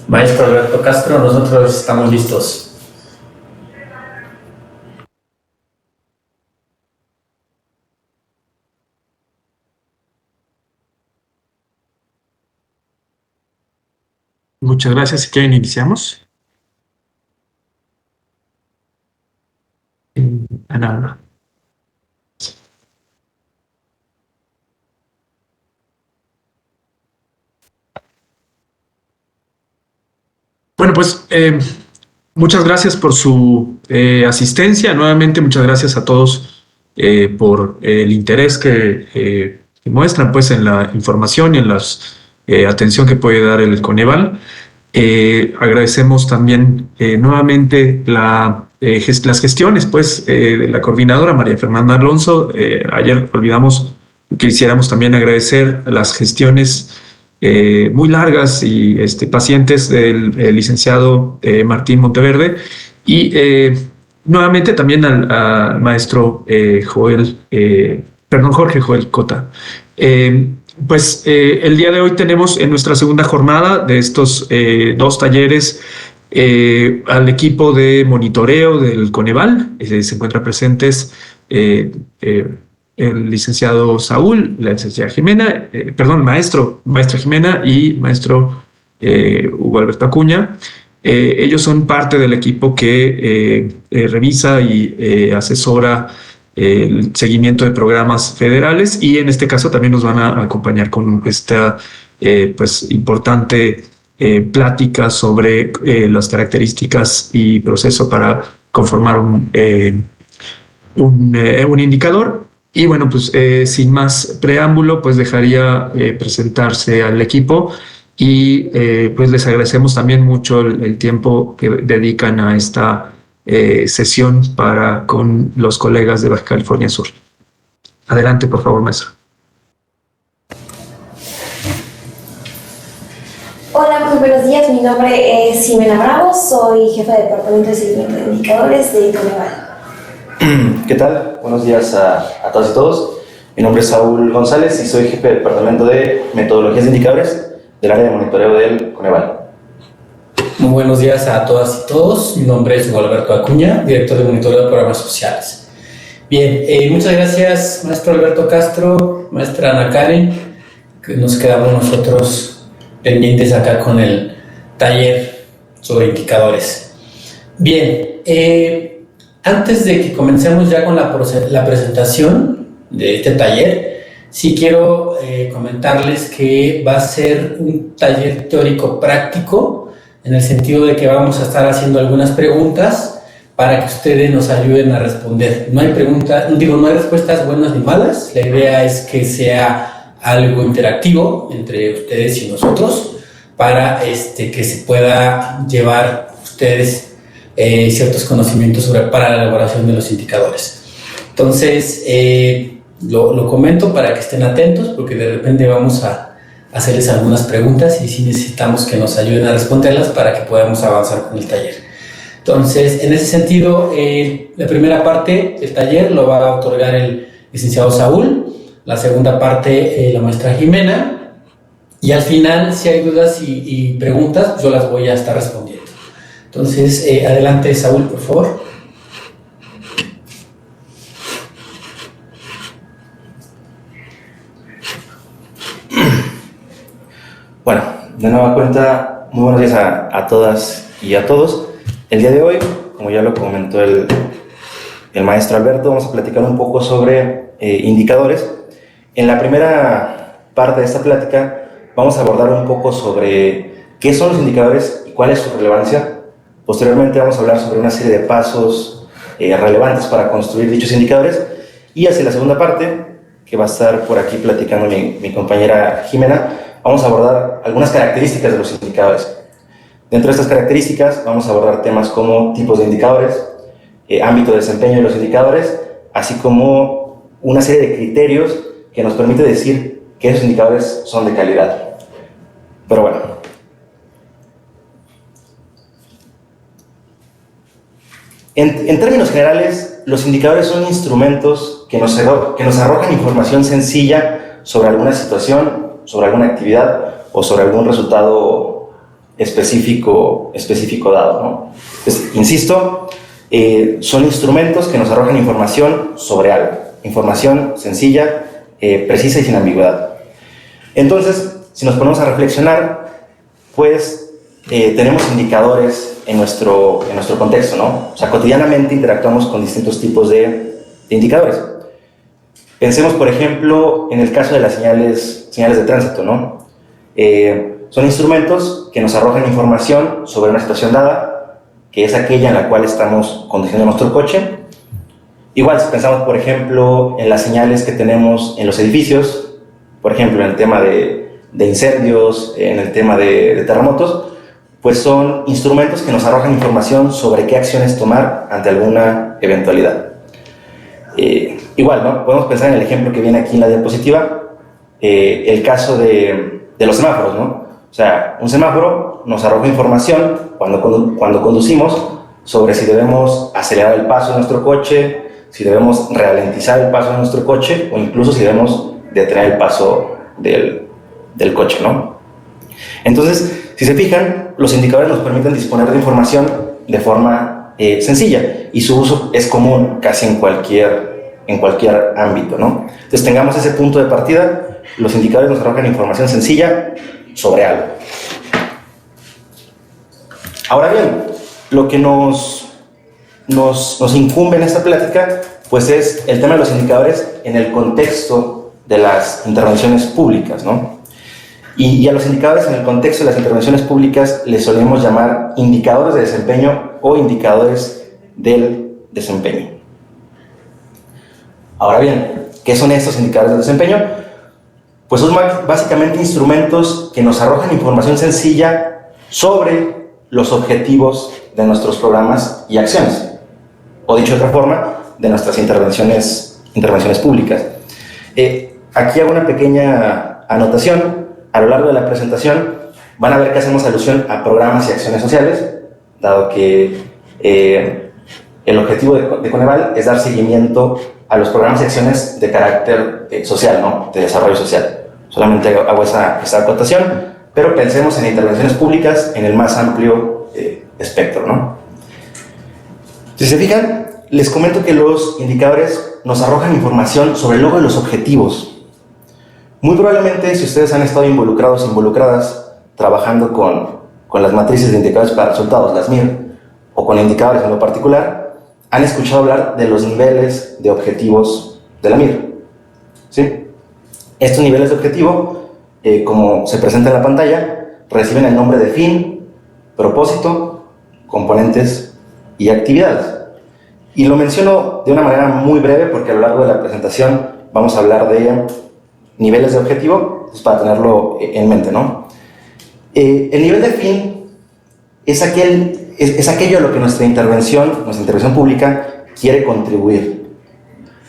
Maestro Alberto Castro, nosotros estamos listos. Muchas gracias. Si quieren, iniciamos. Ana. Bueno, pues muchas gracias por su asistencia. Nuevamente, muchas gracias a todos por el interés que muestran pues, en la información y en la atención que puede dar el Coneval. Agradecemos también nuevamente las gestiones pues, de la coordinadora María Fernanda Alonso. Ayer olvidamos que quisiéramos también agradecer las gestiones muy largas y pacientes del licenciado Martín Monteverde y nuevamente también al maestro Jorge Joel Cota. El día de hoy tenemos en nuestra segunda jornada de estos dos talleres al equipo de monitoreo del Coneval. Se encuentran presentes el licenciado Saúl, la licenciada Jimena, maestra Jimena y maestro Hugo Alberto Acuña. Ellos son parte del equipo que revisa y asesora el seguimiento de programas federales y en este caso también nos van a acompañar con esta importante plática sobre las características y proceso para conformar un indicador. Y bueno, pues sin más preámbulo, pues dejaría presentarse al equipo y pues les agradecemos también mucho el tiempo que dedican a esta sesión con los colegas de Baja California Sur. Adelante, por favor, maestro. Hola, muy buenos días. Mi nombre es Jimena Bravo, soy jefa de Departamento de Seguimiento de Indicadores de Coneval. ¿Qué tal? Buenos días a todas y todos. Mi nombre es Saúl González y soy jefe de Departamento de Metodologías de Indicadores del área de monitoreo del Coneval. Muy buenos días a todas y todos. Mi nombre es Hugo Alberto Acuña, director de monitoreo de programas sociales. Bien, muchas gracias, maestro Alberto Castro, maestra Ana Karen, que nos quedamos nosotros pendientes acá con el taller sobre indicadores. Bien, antes de que comencemos ya con la presentación de este taller, sí quiero comentarles que va a ser un taller teórico práctico, en el sentido de que vamos a estar haciendo algunas preguntas para que ustedes nos ayuden a responder. No hay respuestas buenas ni malas. La idea es que sea algo interactivo entre ustedes y nosotros para que se pueda llevar ustedes ciertos conocimientos para la elaboración de los indicadores. Entonces, lo comento para que estén atentos, porque de repente vamos a hacerles algunas preguntas y sí necesitamos que nos ayuden a responderlas para que podamos avanzar con el taller. Entonces, en ese sentido, la primera parte del taller lo va a otorgar el licenciado Saúl, la segunda parte la maestra Jimena, y al final, si hay dudas y preguntas, yo las voy a estar respondiendo. Entonces, adelante Saúl, por favor. Bueno, de nueva cuenta, muy buenos días a todas y a todos. El día de hoy, como ya lo comentó el maestro Alberto, vamos a platicar un poco sobre indicadores. En la primera parte de esta plática vamos a abordar un poco sobre qué son los indicadores y cuál es su relevancia. Posteriormente vamos a hablar sobre una serie de pasos relevantes para construir dichos indicadores. Y hacia la segunda parte, que va a estar por aquí platicando mi compañera Jimena, vamos a abordar algunas características de los indicadores. Dentro de estas características vamos a abordar temas como tipos de indicadores, ámbito de desempeño de los indicadores, así como una serie de criterios que nos permite decir que esos indicadores son de calidad. Pero bueno. En términos generales, los indicadores son instrumentos que nos arrojan información sencilla sobre alguna situación, sobre alguna actividad o sobre algún resultado específico dado, ¿no? Entonces, insisto, son instrumentos que nos arrojan información sobre algo, información sencilla, precisa y sin ambigüedad. Entonces, si nos ponemos a reflexionar, pues tenemos indicadores en nuestro contexto, ¿no? O sea, cotidianamente interactuamos con distintos tipos de indicadores. Pensemos, por ejemplo, en el caso de las señales de tránsito, ¿no? Son instrumentos que nos arrojan información sobre una situación dada, que es aquella en la cual estamos conduciendo nuestro coche. Igual, si pensamos, por ejemplo, en las señales que tenemos en los edificios, por ejemplo, en el tema de incendios, en el tema de terremotos, pues son instrumentos que nos arrojan información sobre qué acciones tomar ante alguna eventualidad. Igual, ¿no? Podemos pensar en el ejemplo que viene aquí en la diapositiva, el caso de los semáforos, ¿no? O sea, un semáforo nos arroja información cuando conducimos sobre si debemos acelerar el paso de nuestro coche, si debemos ralentizar el paso de nuestro coche o incluso si debemos detener el paso del coche, ¿no? Entonces, si se fijan, los indicadores nos permiten disponer de información de forma sencilla y su uso es común casi en cualquier ámbito, ¿no? Entonces, tengamos ese punto de partida, los indicadores nos arrojan información sencilla sobre algo. Ahora bien, lo que nos incumbe en esta plática, pues es el tema de los indicadores en el contexto de las intervenciones públicas, ¿no? Y a los indicadores en el contexto de las intervenciones públicas les solemos llamar indicadores de desempeño o indicadores del desempeño. Ahora bien, ¿qué son estos indicadores de desempeño? Pues son básicamente instrumentos que nos arrojan información sencilla sobre los objetivos de nuestros programas y acciones, o dicho de otra forma, de nuestras intervenciones públicas. Aquí hago una pequeña anotación. A lo largo de la presentación van a ver que hacemos alusión a programas y acciones sociales, dado que el objetivo de Coneval es dar seguimiento a los programas y acciones de carácter social, ¿no? De desarrollo social. Solamente hago esa acotación, pero pensemos en intervenciones públicas en el más amplio espectro, ¿no? Si se fijan, les comento que los indicadores nos arrojan información sobre el logro de los objetivos. Muy probablemente, si ustedes han estado involucrados o involucradas trabajando con las matrices de indicadores para resultados, las MIR, o con indicadores en lo particular, han escuchado hablar de los niveles de objetivos de la MIR, ¿sí? Estos niveles de objetivo, como se presenta en la pantalla, reciben el nombre de fin, propósito, componentes y actividades. Y lo menciono de una manera muy breve porque a lo largo de la presentación vamos a hablar de niveles de objetivo, pues para tenerlo en mente, ¿no? El nivel de fin es aquello a lo que nuestra intervención pública quiere contribuir.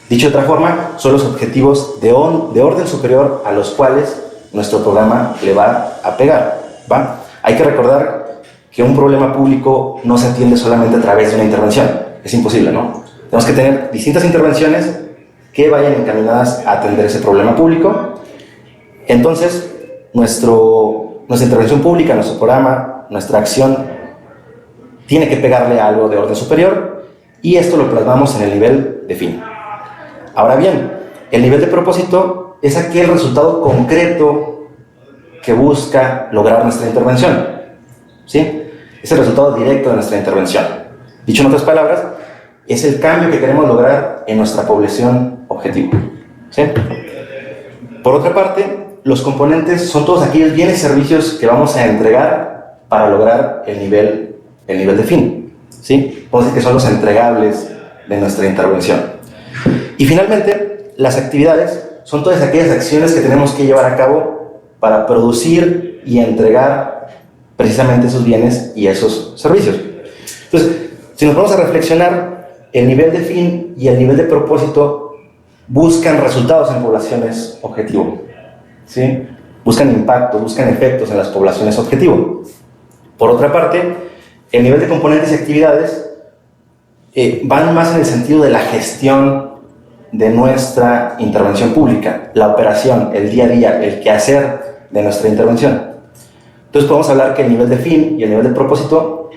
Dicho de otra forma, son los objetivos de orden superior a los cuales nuestro programa le va a pegar, ¿va? Hay que recordar que un problema público no se atiende solamente a través de una intervención. Es imposible, ¿no? Tenemos que tener distintas intervenciones que vayan encaminadas a atender ese problema público. Entonces, nuestra intervención pública, nuestro programa, nuestra acción, tiene que pegarle a algo de orden superior y esto lo plasmamos en el nivel de fin. Ahora bien, el nivel de propósito es aquel resultado concreto que busca lograr nuestra intervención, ¿sí? Es el resultado directo de nuestra intervención. Dicho en otras palabras, es el cambio que queremos lograr en nuestra población objetivo, ¿sí? Por otra parte, los componentes son todos aquellos bienes y servicios que vamos a entregar para lograr el nivel de fin, ¿sí? Podemos decir que son los entregables de nuestra intervención. Y finalmente, las actividades son todas aquellas acciones que tenemos que llevar a cabo para producir y entregar precisamente esos bienes y esos servicios. Entonces, si nos vamos a reflexionar, el nivel de fin y el nivel de propósito buscan resultados en poblaciones objetivo, ¿sí? Buscan impacto, buscan efectos en las poblaciones objetivo. Por otra parte, el nivel de componentes y actividades van más en el sentido de la gestión de nuestra intervención pública, la operación, el día a día, el quehacer de nuestra intervención. Entonces podemos hablar que el nivel de fin y el nivel de propósito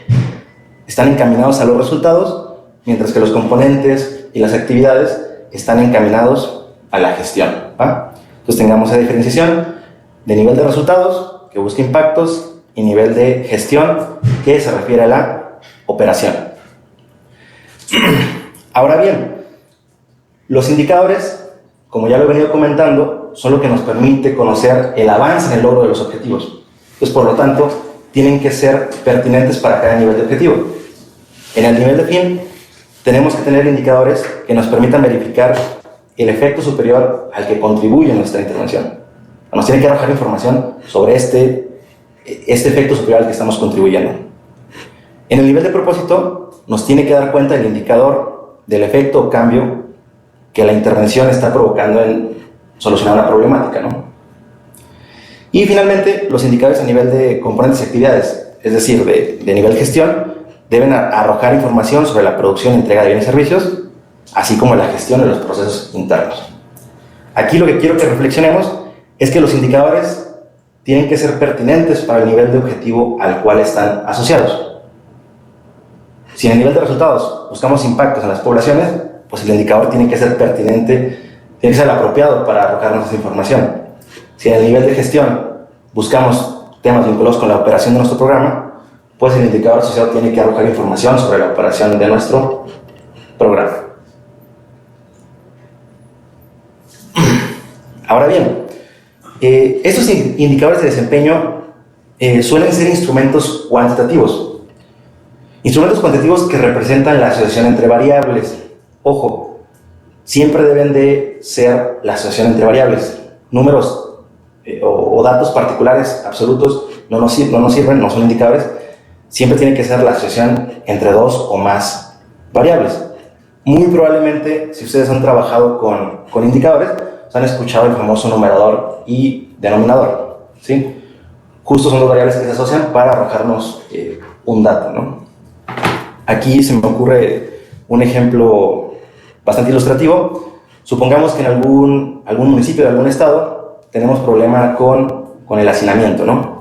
están encaminados a los resultados, mientras que los componentes y las actividades están encaminados a la gestión, ¿va? Entonces tengamos esa diferenciación de nivel de resultados, que busca impactos, y nivel de gestión, que se refiere a la operación. Ahora bien, los indicadores, como ya lo he venido comentando, son lo que nos permite conocer el avance en el logro de los objetivos. Entonces, por lo tanto, tienen que ser pertinentes para cada nivel de objetivo. En el nivel de fin, tenemos que tener indicadores que nos permitan verificar el efecto superior al que contribuye nuestra intervención. Nos tiene que arrojar información sobre este efecto superior al que estamos contribuyendo. En el nivel de propósito, nos tiene que dar cuenta el indicador del efecto o cambio que la intervención está provocando en solucionar una problemática, ¿no? Y finalmente, los indicadores a nivel de componentes y actividades, es decir, de nivel gestión, deben arrojar información sobre la producción y entrega de bienes y servicios, así como la gestión de los procesos internos. Aquí lo que quiero que reflexionemos es que los indicadores tienen que ser pertinentes para el nivel de objetivo al cual están asociados. Si en el nivel de resultados buscamos impactos en las poblaciones, pues el indicador tiene que ser pertinente, tiene que ser el apropiado para arrojarnos esa información. Si en el nivel de gestión buscamos temas vinculados con la operación de nuestro programa, pues el indicador asociado tiene que arrojar información sobre la operación de nuestro programa. Ahora bien, estos indicadores de desempeño suelen ser instrumentos cuantitativos. Instrumentos cuantitativos que representan la asociación entre variables. Ojo, siempre deben de ser la asociación entre variables. Números o datos particulares absolutos no nos sirven, no son indicadores. Siempre tiene que ser la asociación entre dos o más variables. Muy probablemente, si ustedes han trabajado con indicadores, han escuchado el famoso numerador y denominador, ¿sí? Justo son dos variables que se asocian para arrojarnos un dato, ¿no? Aquí se me ocurre un ejemplo bastante ilustrativo. Supongamos que en algún municipio de algún estado tenemos problema con el hacinamiento, ¿no?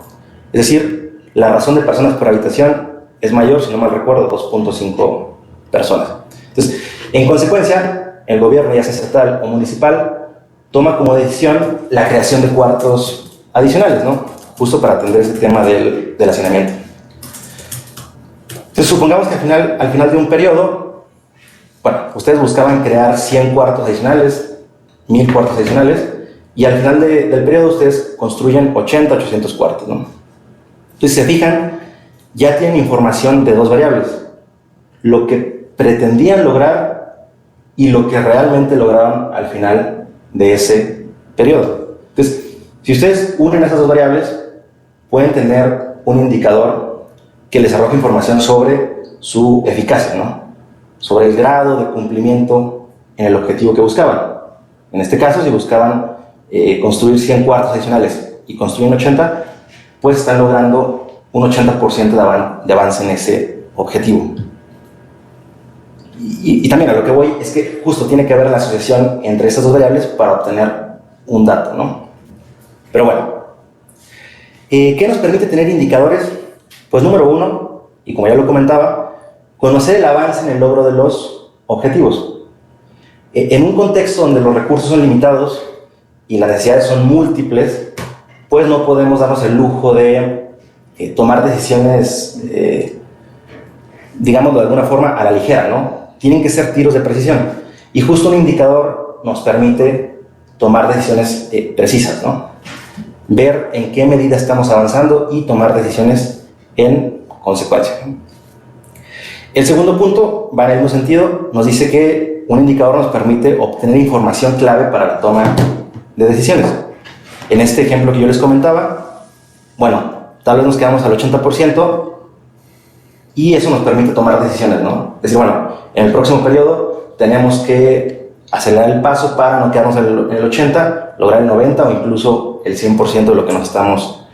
Es decir, la razón de personas por habitación es mayor, si no mal recuerdo, 2.5 personas. Entonces, en consecuencia, el gobierno, ya sea estatal o municipal, toma como decisión la creación de cuartos adicionales, ¿no? Justo para atender este tema del hacinamiento. Entonces, supongamos que al final de un periodo, bueno, ustedes buscaban crear 100 cuartos adicionales, 1000 cuartos adicionales, y al final del periodo ustedes construyen 80, 800 cuartos, ¿no? Entonces, si se fijan, ya tienen información de dos variables: lo que pretendían lograr y lo que realmente lograron al final de ese periodo. Entonces, si ustedes unen esas dos variables, pueden tener un indicador que les arroje información sobre su eficacia, ¿no? Sobre el grado de cumplimiento en el objetivo que buscaban. En este caso, si buscaban construir 100 cuartos adicionales y construyen 80, pues están logrando un 80% de avance en ese objetivo. Y también a lo que voy es que justo tiene que haber la asociación entre estas dos variables para obtener un dato, ¿no? Pero bueno, ¿qué nos permite tener indicadores? Pues número uno, y como ya lo comentaba, conocer el avance en el logro de los objetivos. En un contexto donde los recursos son limitados y las necesidades son múltiples, pues no podemos darnos el lujo de tomar decisiones, digámoslo de alguna forma, a la ligera, ¿no? Tienen que ser tiros de precisión. Y justo un indicador nos permite tomar decisiones precisas, ¿no? Ver en qué medida estamos avanzando y tomar decisiones en consecuencia, ¿no? El segundo punto va en el mismo sentido. Nos dice que un indicador nos permite obtener información clave para la toma de decisiones. En este ejemplo que yo les comentaba, bueno, tal vez nos quedamos al 80%, y eso nos permite tomar decisiones, ¿no? Es decir, bueno, en el próximo periodo tenemos que acelerar el paso para no quedarnos en el 80, lograr el 90 o incluso el 100% de lo que nos estamos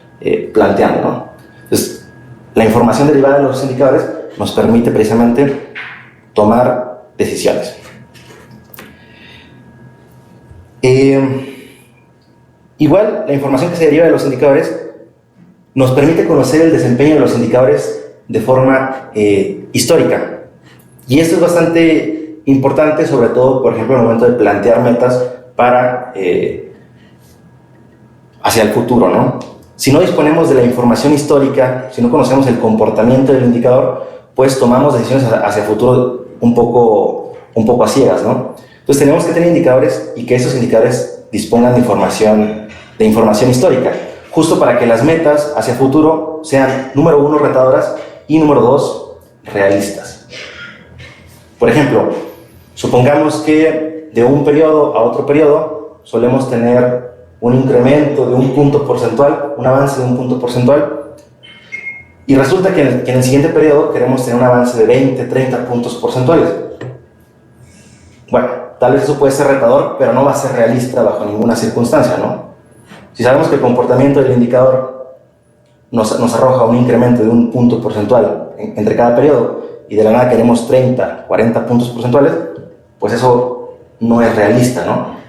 planteando, ¿no? Entonces, la información derivada de los indicadores nos permite precisamente tomar decisiones. Igual, la información que se deriva de los indicadores nos permite conocer el desempeño de los indicadores de forma histórica. Y esto es bastante importante, sobre todo, por ejemplo, en el momento de plantear metas para hacia el futuro, ¿no? Si no disponemos de la información histórica, si no conocemos el comportamiento del indicador, pues tomamos decisiones hacia el futuro un poco a ciegas, ¿no? Entonces tenemos que tener indicadores y que esos indicadores dispongan de información histórica, justo para que las metas hacia el futuro sean, número 1, retadoras y número 2, realistas. Por ejemplo, supongamos que de un periodo a otro periodo solemos tener un incremento de un punto porcentual, un avance de un punto porcentual, y resulta que en el siguiente periodo queremos tener un avance de 20, 30 puntos porcentuales. Bueno, tal vez eso puede ser retador, pero no va a ser realista bajo ninguna circunstancia, ¿no? Si sabemos que el comportamiento del indicador nos arroja un incremento de un punto porcentual entre cada periodo, y de la nada queremos 30, 40 puntos porcentuales, pues eso no es realista, ¿no?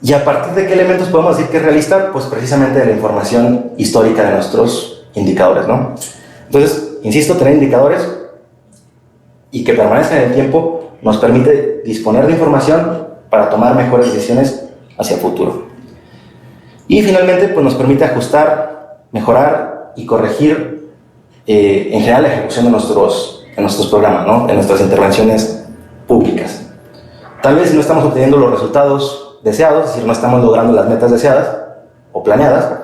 ¿Y a partir de qué elementos podemos decir que es realista? Pues precisamente de la información histórica de nuestros indicadores, ¿no? Entonces, insisto, tener indicadores y que permanezcan en el tiempo nos permite disponer de información para tomar mejores decisiones hacia el futuro. Y finalmente, pues nos permite ajustar, mejorar y corregir en general la ejecución de nuestros programas, ¿no? En nuestras intervenciones públicas. Tal vez no estamos obteniendo los resultados deseados, es decir, no estamos logrando las metas deseadas o planeadas,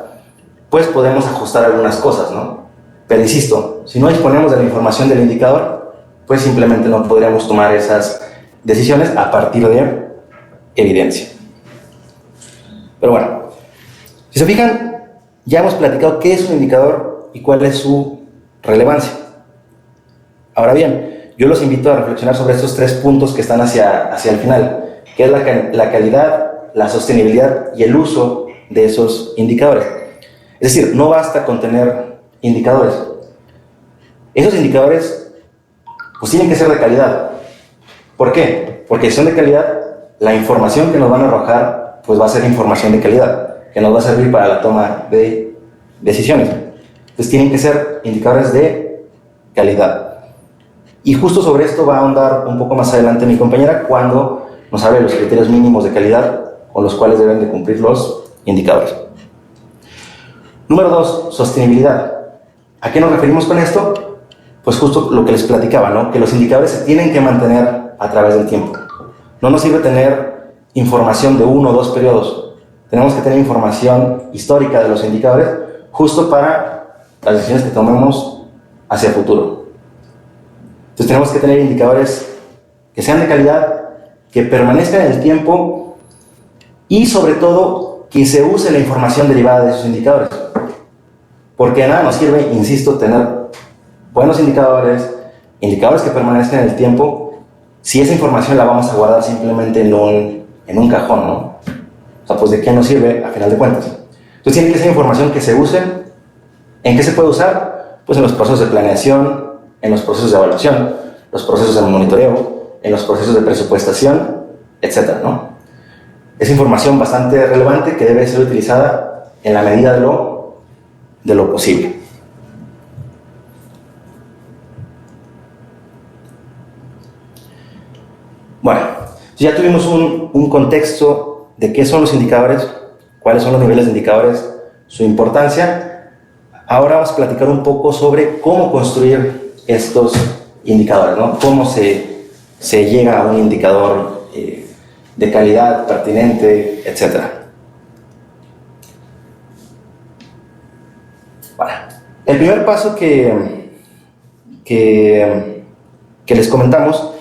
pues podemos ajustar algunas cosas, ¿no? Pero insisto, si no disponemos de la información del indicador, pues simplemente no podríamos tomar esas decisiones a partir de evidencia. Pero bueno, si se fijan, ya hemos platicado qué es un indicador y cuál es su relevancia. Ahora bien, yo los invito a reflexionar sobre estos 3 puntos que están hacia el final, que es la calidad, la sostenibilidad y el uso de esos indicadores. Es decir, no basta con tener indicadores. Esos indicadores pues tienen que ser de calidad. ¿Por qué? Porque si son de calidad, la información que nos van a arrojar pues va a ser información de calidad, que nos va a servir para la toma de decisiones. Entonces tienen que ser indicadores de calidad. Y justo sobre esto va a ahondar un poco más adelante mi compañera cuando nos hable de los criterios mínimos de calidad con los cuales deben de cumplir los indicadores. Número 2, sostenibilidad. ¿A qué nos referimos con esto? Pues justo lo que les platicaba, ¿no? Que los indicadores se tienen que mantener a través del tiempo. No nos sirve tener información de 1 o 2 periodos. Tenemos que tener información histórica de los indicadores justo para las decisiones que tomemos hacia el futuro. Entonces tenemos que tener indicadores que sean de calidad, que permanezcan en el tiempo y sobre todo que se use la información derivada de esos indicadores. Porque de nada nos sirve, insisto, tener buenos indicadores que permanezcan en el tiempo, si esa información la vamos a guardar simplemente en un cajón, ¿no? O sea, pues ¿de qué nos sirve a final de cuentas? Entonces tiene que ser información que se use. ¿En qué se puede usar? Pues en los procesos de planeación, en los procesos de evaluación, los procesos de monitoreo, en los procesos de presupuestación, etcétera, ¿no? Es información bastante relevante que debe ser utilizada en la medida de lo posible. Bueno, ya tuvimos un contexto de qué son los indicadores, cuáles son los niveles de indicadores, su importancia. Ahora vamos a platicar un poco sobre cómo construir estos indicadores, ¿no? Cómo se llega a un indicador de calidad, pertinente, etc. Bueno, el primer paso que les comentamos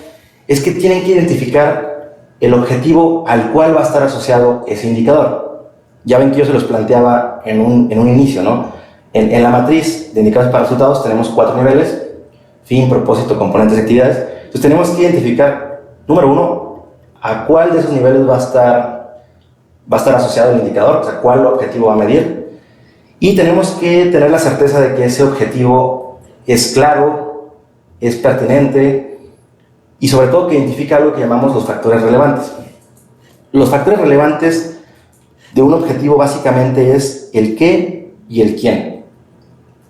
es que tienen que identificar el objetivo al cual va a estar asociado ese indicador. Ya ven que yo se los planteaba en un inicio, ¿no? En la matriz de indicadores para resultados tenemos 4 niveles: fin, propósito, componentes y actividades. Entonces tenemos que identificar, número 1, a cuál de esos niveles va a estar asociado el indicador, o sea, cuál objetivo va a medir. Y tenemos que tener la certeza de que ese objetivo es claro, es pertinente y sobre todo que identifica algo que llamamos los factores relevantes. Los factores relevantes de un objetivo básicamente es el qué y el quién.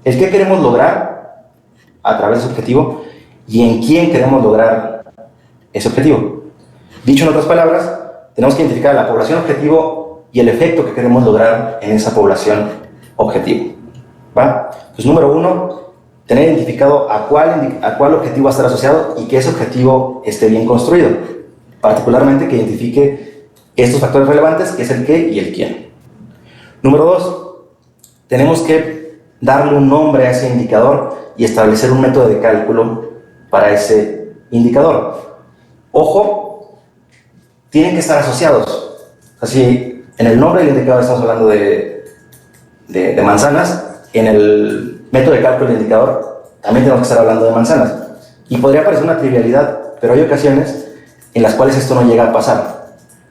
el qué queremos lograr a través de ese objetivo y en quién queremos lograr ese objetivo. Dicho en otras palabras, tenemos que identificar la población objetivo y el efecto que queremos lograr en esa población objetivo. ¿Va? Pues número 1, tener identificado a cuál objetivo va a estar asociado y que ese objetivo esté bien construido. Particularmente que identifique estos factores relevantes, que es el qué y el quién. Número 2, tenemos que darle un nombre a ese indicador y establecer un método de cálculo para ese indicador. Ojo, tienen que estar asociados. Así, en el nombre del indicador estamos hablando de manzanas, en el método de cálculo del indicador también tenemos que estar hablando de manzanas. Y podría parecer una trivialidad, pero hay ocasiones en las cuales esto no llega a pasar.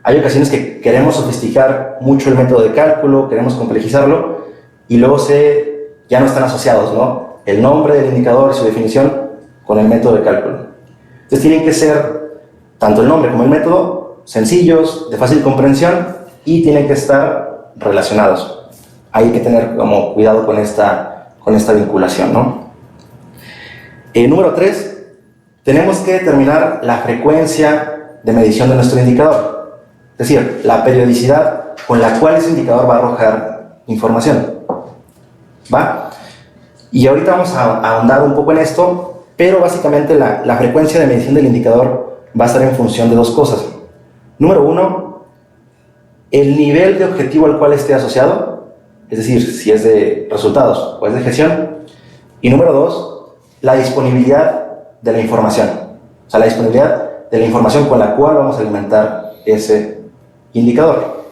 Hay ocasiones que queremos sofisticar mucho el método de cálculo, queremos complejizarlo, y luego ya no están asociados, ¿no? El nombre del indicador y su definición con el método de cálculo. Entonces tienen que ser tanto el nombre como el método sencillos, de fácil comprensión, y tienen que estar relacionados. Hay que tener como cuidado con esta vinculación, ¿no? Número 3, tenemos que determinar la frecuencia de medición de nuestro indicador. Es decir, la periodicidad con la cual ese indicador va a arrojar información. ¿Va? Y ahorita vamos a ahondar un poco en esto, pero básicamente la frecuencia de medición del indicador va a estar en función de dos cosas. Número 1, el nivel de objetivo al cual esté asociado, es decir, si es de resultados o es de gestión. Y número 2, la disponibilidad de la información. O sea, la disponibilidad de la información con la cual vamos a alimentar ese indicador.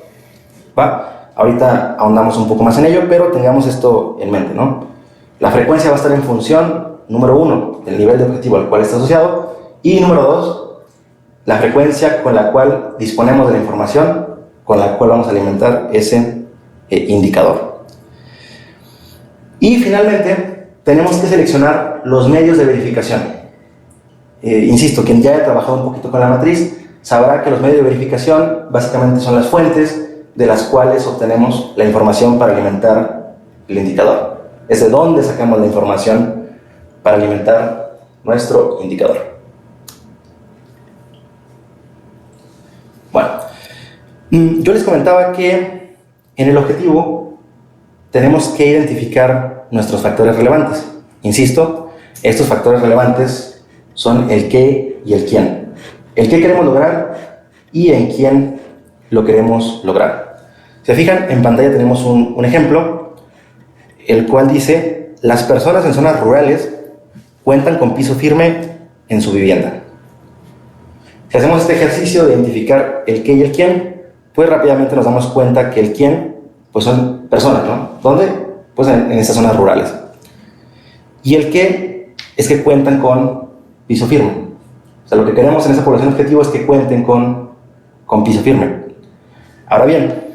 ¿Va? Ahorita ahondamos un poco más en ello, pero tengamos esto en mente, ¿no? La frecuencia va a estar en función, número 1, del nivel de objetivo al cual está asociado, y número 2, la frecuencia con la cual disponemos de la información con la cual vamos a alimentar ese indicador. Y finalmente, tenemos que seleccionar los medios de verificación. Insisto, quien ya haya trabajado un poquito con la matriz sabrá que los medios de verificación básicamente son las fuentes de las cuales obtenemos la información para alimentar el indicador. Es de dónde sacamos la información para alimentar nuestro indicador. Bueno, yo les comentaba que en el objetivo tenemos que identificar nuestros factores relevantes. Insisto, estos factores relevantes son el qué y el quién. El qué queremos lograr y en quién lo queremos lograr. Si se fijan, en pantalla tenemos un ejemplo, el cual dice: las personas en zonas rurales cuentan con piso firme en su vivienda. Si hacemos este ejercicio de identificar el qué y el quién, pues rápidamente nos damos cuenta que el quién pues son personas, ¿no? ¿Dónde? Pues en estas zonas rurales. Y el qué es que cuentan con piso firme. O sea, lo que queremos en esa población objetivo es que cuenten con piso firme. Ahora bien,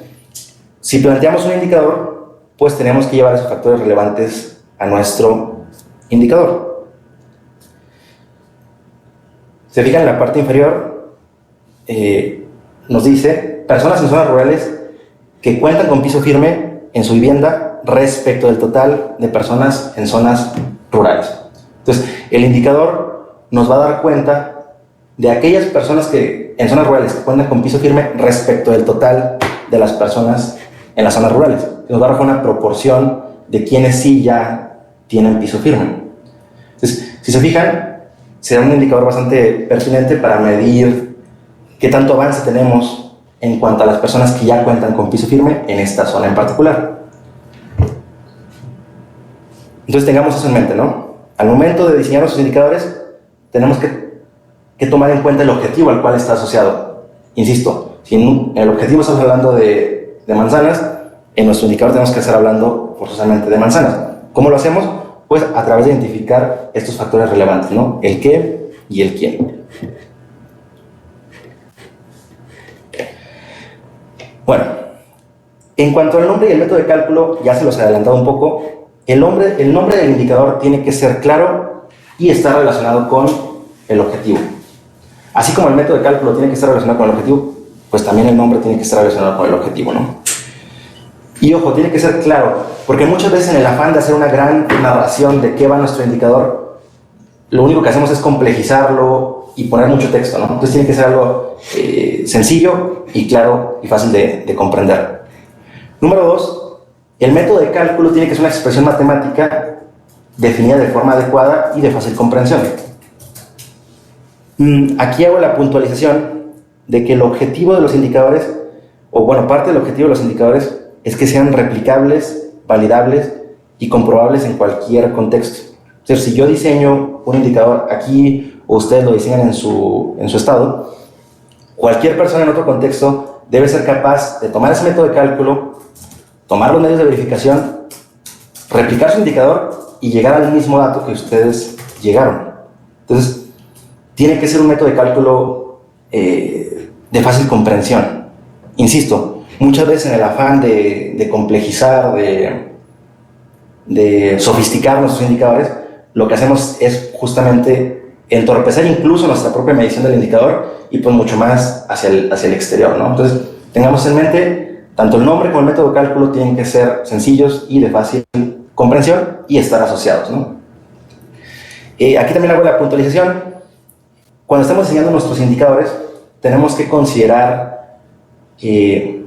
si planteamos un indicador, pues tenemos que llevar esos factores relevantes a nuestro indicador. Se fijan en la parte inferior, nos dice personas en zonas rurales que cuentan con piso firme en su vivienda respecto del total de personas en zonas rurales. Entonces, el indicador nos va a dar cuenta de aquellas personas que en zonas rurales que cuentan con piso firme respecto del total de las personas en las zonas rurales. Nos va a arrojar una proporción de quienes sí ya tienen piso firme. Entonces, si se fijan, será un indicador bastante pertinente para medir qué tanto avance tenemos en cuanto a las personas que ya cuentan con piso firme en esta zona en particular. Entonces tengamos eso en mente, ¿no? Al momento de diseñar nuestros indicadores, tenemos que tomar en cuenta el objetivo al cual está asociado. Insisto, si en el objetivo estamos hablando de manzanas, en nuestro indicador tenemos que estar hablando forzosamente de manzanas. ¿Cómo lo hacemos? Pues a través de identificar estos factores relevantes, ¿no? El qué y el quién. Bueno, en cuanto al nombre y el método de cálculo, ya se los he adelantado un poco. El nombre del indicador tiene que ser claro y estar relacionado con el objetivo. Así como el método de cálculo tiene que estar relacionado con el objetivo, pues también el nombre tiene que estar relacionado con el objetivo, ¿no? Y ojo, tiene que ser claro, porque muchas veces en el afán de hacer una gran narración de qué va nuestro indicador, lo único que hacemos es complejizarlo y poner mucho texto, ¿no? Entonces tiene que ser algo sencillo y claro y fácil de comprender. Número 2, el método de cálculo tiene que ser una expresión matemática definida de forma adecuada y de fácil comprensión. Aquí hago la puntualización de que el objetivo de los indicadores, o bueno, parte del objetivo de los indicadores es que sean replicables, validables y comprobables en cualquier contexto. Es decir, si yo diseño un indicador aquí o ustedes lo diseñan en su estado, cualquier persona en otro contexto debe ser capaz de tomar ese método de cálculo, tomar los medios de verificación, replicar su indicador y llegar al mismo dato que ustedes llegaron. Entonces, tiene que ser un método de cálculo de fácil comprensión. Insisto, muchas veces en el afán de complejizar, de sofisticar nuestros indicadores, lo que hacemos es justamente entorpecer incluso nuestra propia medición del indicador y pues mucho más hacia el exterior, ¿no? Entonces, tengamos en mente, tanto el nombre como el método de cálculo tienen que ser sencillos y de fácil comprensión y estar asociados, ¿no? Aquí también hago la puntualización. Cuando estamos diseñando nuestros indicadores, tenemos que considerar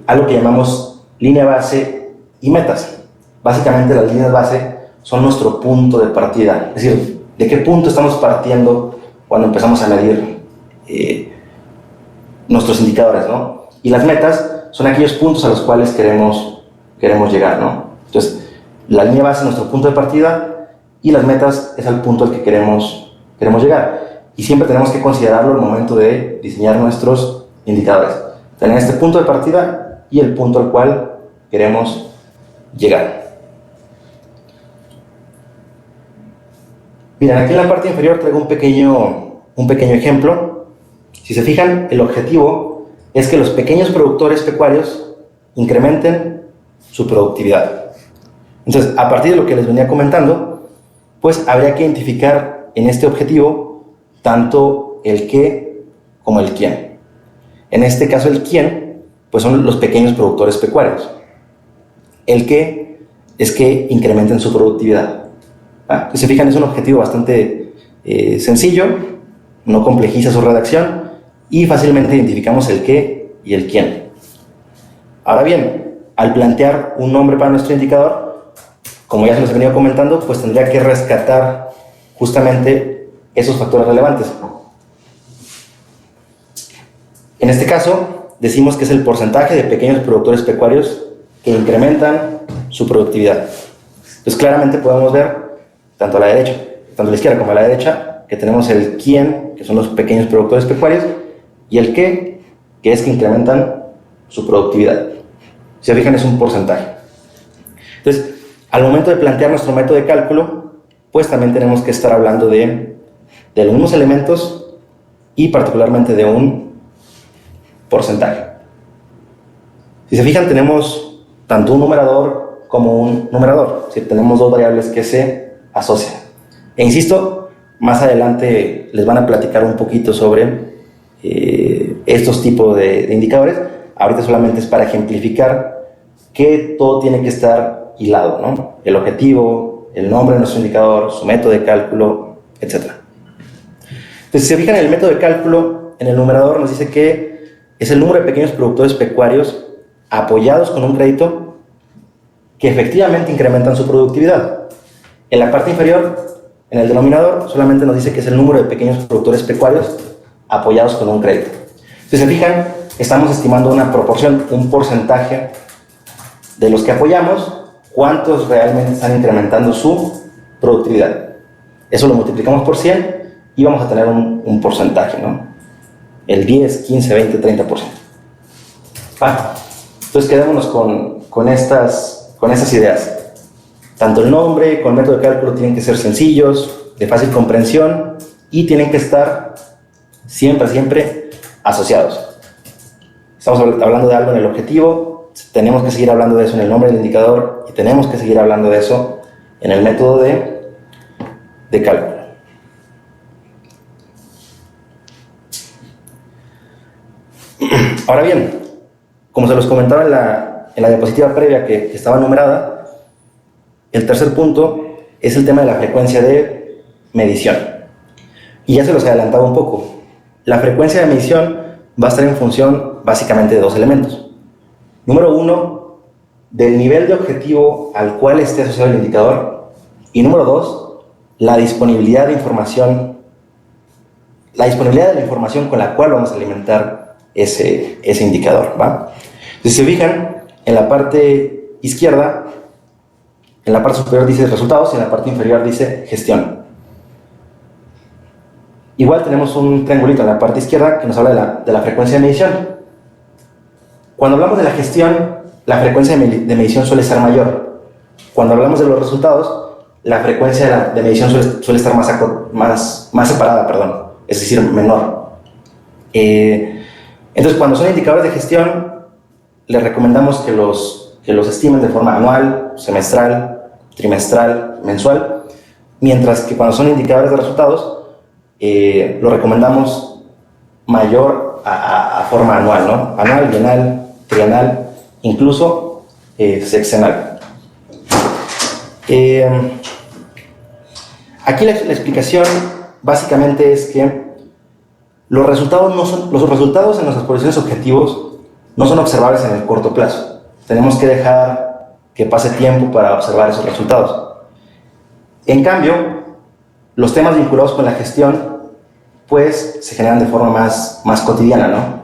algo que llamamos línea base y metas. Básicamente las líneas base son nuestro punto de partida, es decir, de qué punto estamos partiendo cuando empezamos a medir nuestros indicadores, ¿no? Y las metas son aquellos puntos a los cuales queremos llegar, ¿no? Entonces, la línea base es nuestro punto de partida y las metas es el punto al que queremos llegar. Y siempre tenemos que considerarlo al momento de diseñar nuestros indicadores. Tener este punto de partida y el punto al cual queremos llegar. Miren, aquí en la parte inferior traigo un pequeño ejemplo. Si se fijan, el objetivo es que los pequeños productores pecuarios incrementen su productividad. Entonces, a partir de lo que les venía comentando, pues habría que identificar en este objetivo tanto el qué como el quién. En este caso, el quién, pues son los pequeños productores pecuarios. El qué es que incrementen su productividad. Si se fijan, es un objetivo bastante sencillo, no complejiza su redacción y fácilmente identificamos el qué y el quién. Ahora bien, al plantear un nombre para nuestro indicador, como ya se los he venido comentando, pues tendría que rescatar justamente esos factores relevantes. En este caso, decimos que es el porcentaje de pequeños productores pecuarios que incrementan su productividad. Entonces, claramente podemos ver tanto a la izquierda como a la derecha, que tenemos el quién, que son los pequeños productores pecuarios, y el qué, que es que incrementan su productividad. Si se fijan, es un porcentaje. Entonces, al momento de plantear nuestro método de cálculo, pues también tenemos que estar hablando de los mismos elementos y particularmente de un porcentaje. Si se fijan, tenemos tanto un numerador como un numerador. Si tenemos dos variables que se asocian. E insisto, más adelante les van a platicar un poquito sobre estos tipos de indicadores. Ahorita solamente es para ejemplificar que todo tiene que estar hilado, ¿no? El objetivo, el nombre de nuestro indicador, su método de cálculo, etc. Entonces, si se fijan en el método de cálculo, en el numerador nos dice que es el número de pequeños productores pecuarios apoyados con un crédito que efectivamente incrementan su productividad. En la parte inferior, en el denominador, solamente nos dice que es el número de pequeños productores pecuarios apoyados con un crédito. Si se fijan, estamos estimando una proporción, un porcentaje de los que apoyamos, cuántos realmente están incrementando su productividad. Eso lo multiplicamos por 100 y vamos a tener un porcentaje, ¿no? El 10, 15, 20, 30%. Entonces quedémonos con estas ideas. Tanto el nombre como el método de cálculo tienen que ser sencillos, de fácil comprensión y tienen que estar siempre asociados. Estamos hablando de algo en el objetivo, tenemos que seguir hablando de eso en el nombre del indicador y tenemos que seguir hablando de eso en el método de cálculo. Ahora bien, como se los comentaba en la diapositiva previa que estaba numerada, el tercer punto es el tema de la frecuencia de medición. Y ya se los he adelantado un poco. La frecuencia de medición va a estar en función básicamente de dos elementos. Número uno, del nivel de objetivo al cual esté asociado el indicador. Y número dos, la disponibilidad de información, la disponibilidad de la información con la cual vamos a alimentar ese indicador, ¿va? Si se fijan, en la parte izquierda, en la parte superior dice resultados y en la parte inferior dice gestión. Igual tenemos un triangulito en la parte izquierda que nos habla de la frecuencia de medición. Cuando hablamos de la gestión, la frecuencia de medición suele ser mayor. Cuando hablamos de los resultados, la frecuencia de medición suele estar más separada, es decir, menor. Entonces, cuando son indicadores de gestión, les recomendamos que los estimen de forma anual, semestral, trimestral, mensual, mientras que cuando son indicadores de resultados, lo recomendamos mayor a forma anual, ¿no? Anual, bienal, trienal, incluso sexenal. Aquí la explicación básicamente es que los resultados en nuestras proyecciones objetivos no son observables en el corto plazo. Tenemos que dejar que pase tiempo para observar esos resultados. En cambio, los temas vinculados con la gestión pues se generan de forma más cotidiana, ¿no?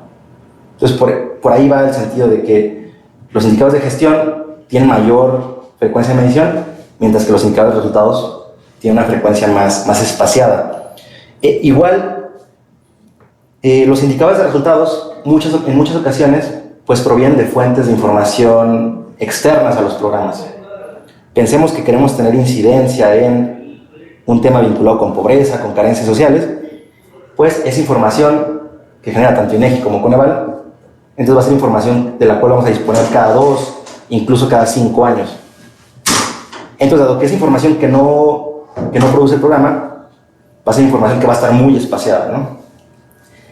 Entonces por ahí va el sentido de que los indicadores de gestión tienen mayor frecuencia de medición, mientras que los indicadores de resultados tienen una frecuencia más espaciada. Igual, los indicadores de resultados en muchas ocasiones pues provienen de fuentes de información externas a los programas. Pensemos que queremos tener incidencia en un tema vinculado con pobreza, con carencias sociales, pues es información que genera tanto INEGI como Coneval, entonces va a ser información de la cual vamos a disponer cada 2, incluso cada 5 años. Entonces, dado que es información que no produce el programa, va a ser información que va a estar muy espaciada, ¿no?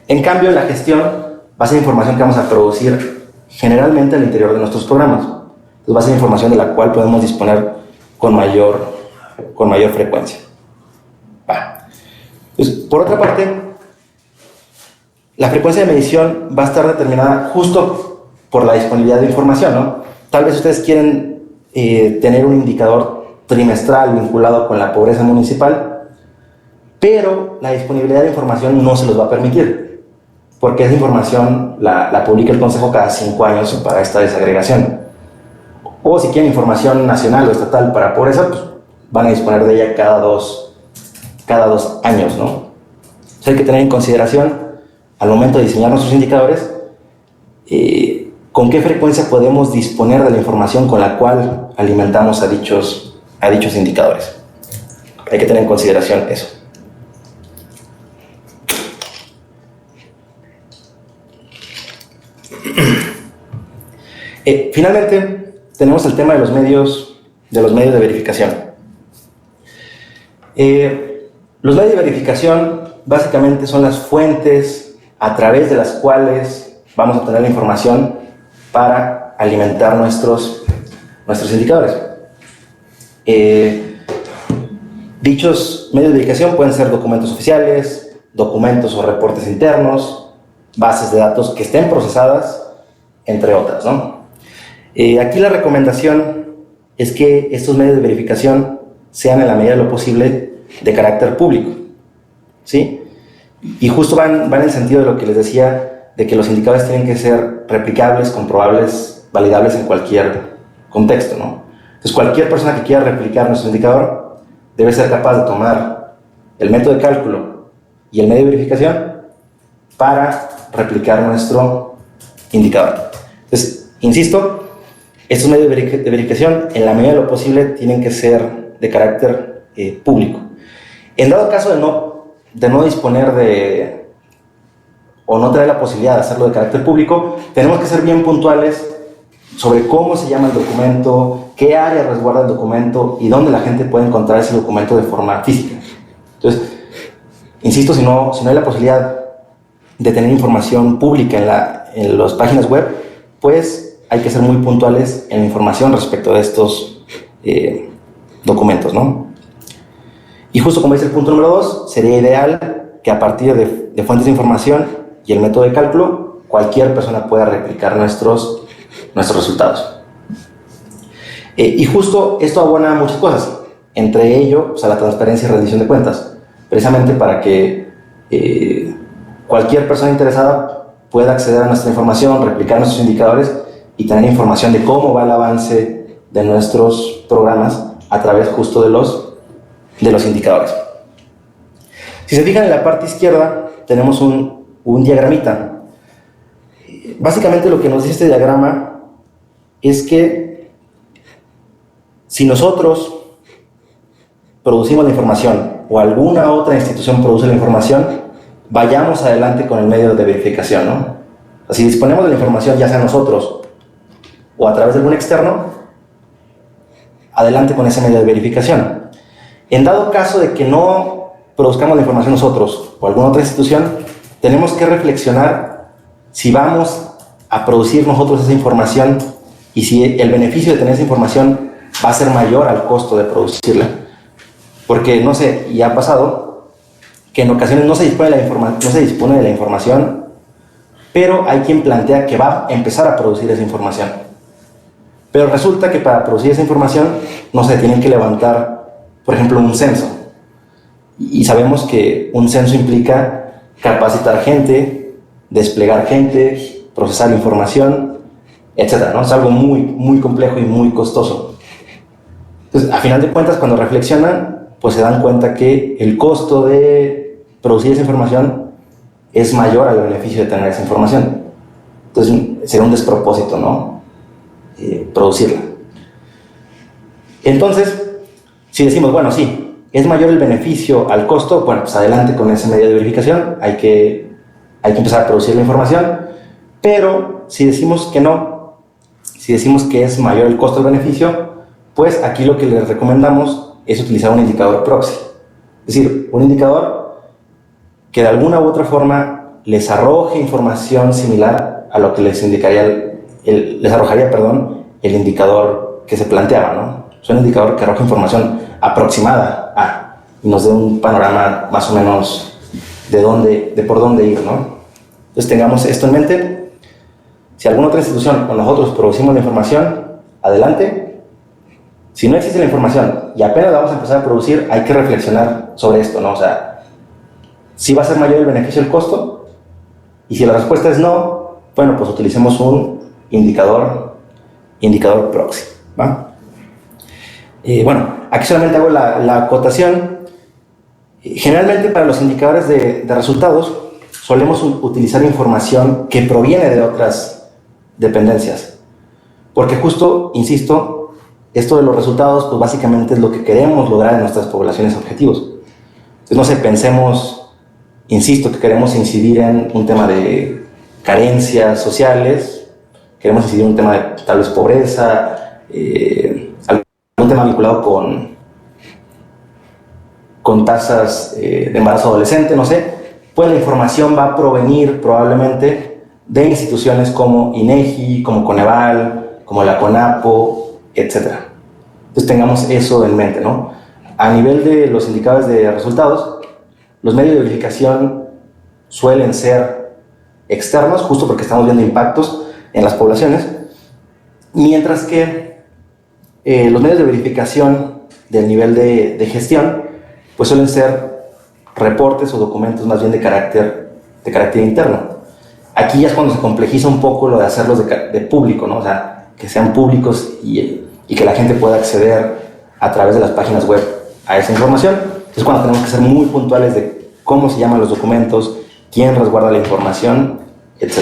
En cambio, la gestión va a ser información que vamos a producir generalmente al interior de nuestros programas. Entonces, va a ser información de la cual podemos disponer con mayor frecuencia. Entonces, por otra parte, la frecuencia de medición va a estar determinada justo por la disponibilidad de información, ¿no? Tal vez ustedes quieren tener un indicador trimestral vinculado con la pobreza municipal, pero la disponibilidad de información no se los va a permitir, porque esa información la publica el Consejo cada 5 años para esta desagregación. O si quieren información nacional o estatal para pobreza, pues van a disponer de ella cada dos años, ¿no? Entonces hay que tener en consideración al momento de diseñar nuestros indicadores con qué frecuencia podemos disponer de la información con la cual alimentamos a dichos indicadores. Hay que tener en consideración eso. Finalmente, tenemos el tema de los medios de verificación. Los medios de verificación básicamente son las fuentes a través de las cuales vamos a obtener la información para alimentar nuestros indicadores. Dichos medios de verificación pueden ser documentos oficiales, documentos o reportes internos, bases de datos que estén procesadas, entre otras, ¿no? Aquí la recomendación es que estos medios de verificación sean en la medida de lo posible de carácter público, ¿sí? Y justo van en el sentido de lo que les decía, de que los indicadores tienen que ser replicables, comprobables, validables en cualquier contexto, ¿no? Entonces, cualquier persona que quiera replicar nuestro indicador debe ser capaz de tomar el método de cálculo y el medio de verificación para replicar nuestro indicador. Entonces, insisto, estos medios de verificación, en la medida de lo posible, tienen que ser de carácter público. En dado caso de no disponer o no tener la posibilidad de hacerlo de carácter público, tenemos que ser bien puntuales sobre cómo se llama el documento, qué área resguarda el documento y dónde la gente puede encontrar ese documento de forma física. Entonces, insisto, si no hay la posibilidad de tener información pública en las páginas web, pues hay que ser muy puntuales en la información respecto de estos documentos, ¿no? Y justo como dice el punto número 2, sería ideal que a partir de fuentes de información y el método de cálculo, cualquier persona pueda replicar nuestros resultados. Y justo esto abona muchas cosas, entre ello, o sea, la transparencia y rendición de cuentas, precisamente para que cualquier persona interesada pueda acceder a nuestra información, replicar nuestros indicadores y tener información de cómo va el avance de nuestros programas a través justo de los indicadores. Si se fijan en la parte izquierda, tenemos un diagramita. Básicamente lo que nos dice este diagrama es que si nosotros producimos la información o alguna otra institución produce la información, vayamos adelante con el medio de verificación, ¿no? O sea, si disponemos de la información, ya sea nosotros o a través de algún externo, adelante con ese medio de verificación. En dado caso de que no produzcamos la información nosotros o alguna otra institución, tenemos que reflexionar si vamos a producir nosotros esa información y si el beneficio de tener esa información va a ser mayor al costo de producirla. Porque, no sé, y ha pasado que en ocasiones no se dispone de la información, pero hay quien plantea que va a empezar a producir esa información. Pero resulta que para producir esa información, no sé, tienen que levantar, por ejemplo, un censo. Y sabemos que un censo implica capacitar gente, desplegar gente, procesar información, etc., ¿no? Es algo muy, muy complejo y muy costoso. Entonces, a final de cuentas, cuando reflexionan, pues se dan cuenta que el costo de producir esa información es mayor al beneficio de tener esa información. Entonces, sería un despropósito, ¿no? Producirla. Entonces, si decimos, bueno, sí, es mayor el beneficio al costo, bueno, pues adelante con ese medio de verificación, hay que empezar a producir la información, pero si decimos que no, si decimos que es mayor el costo al beneficio, pues aquí lo que les recomendamos es utilizar un indicador proxy. Es decir, un indicador que de alguna u otra forma les arroje información similar a lo que les indicaría les arrojaría, el indicador que se planteaba, ¿no? Es un indicador que arroja información aproximada y nos dé un panorama más o menos de por dónde ir, ¿no? Entonces tengamos esto en mente. Si alguna otra institución o nosotros producimos la información, adelante. Si no existe la información y apenas la vamos a empezar a producir, hay que reflexionar sobre esto, ¿no? O sea, si va a ser mayor el beneficio del costo, y si la respuesta es no, bueno, pues utilicemos un indicador proxy, ¿va? Bueno, aquí solamente hago la acotación. Generalmente para los indicadores de resultados solemos utilizar información que proviene de otras dependencias, porque justo, insisto, esto de los resultados, pues básicamente es lo que queremos lograr en nuestras poblaciones objetivos. Entonces, no sé, pensemos, insisto, que queremos incidir en un tema de carencias sociales, queremos incidir en un tema de tal vez pobreza, algún tema vinculado con tasas de embarazo adolescente, no sé, pues la información va a provenir probablemente de instituciones como INEGI, como Coneval, como la CONAPO, etc. Entonces tengamos eso en mente, ¿no? A nivel de los indicadores de resultados, los medios de verificación suelen ser externos, justo porque estamos viendo impactos en las poblaciones, mientras que los medios de verificación del nivel de gestión, pues suelen ser reportes o documentos más bien de carácter interno. Aquí ya es cuando se complejiza un poco lo de hacerlos de público, ¿no? O sea, que sean públicos y que la gente pueda acceder a través de las páginas web a esa información. Es cuando tenemos que ser muy puntuales de cómo se llaman los documentos, quién resguarda la información, etc.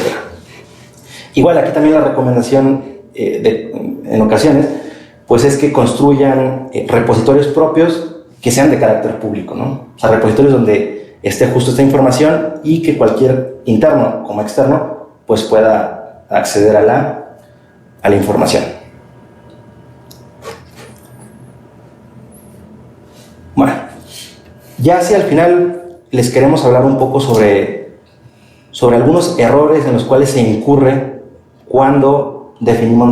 Igual aquí también la recomendación en ocasiones pues es que construyan repositorios propios que sean de carácter público, ¿no? O sea, repositorios donde esté justo esta información y que cualquier interno como externo pues pueda acceder a la información. Bueno, ya hacia el final les queremos hablar un poco sobre algunos errores en los cuales se incurre cuando definimos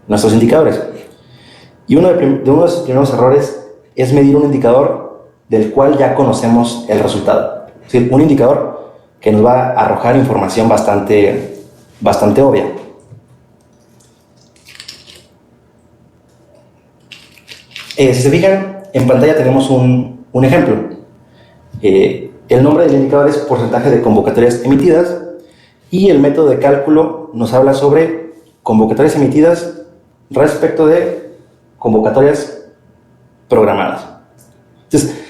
nuestros indicadores. Y uno de los primeros errores es medir un indicador del cual ya conocemos el resultado. Es decir, un indicador que nos va a arrojar información bastante obvia. Si se fijan, en pantalla tenemos un ejemplo. El nombre del indicador es porcentaje de convocatorias emitidas y el método de cálculo nos habla sobre convocatorias emitidas respecto de convocatorias programadas. Entonces,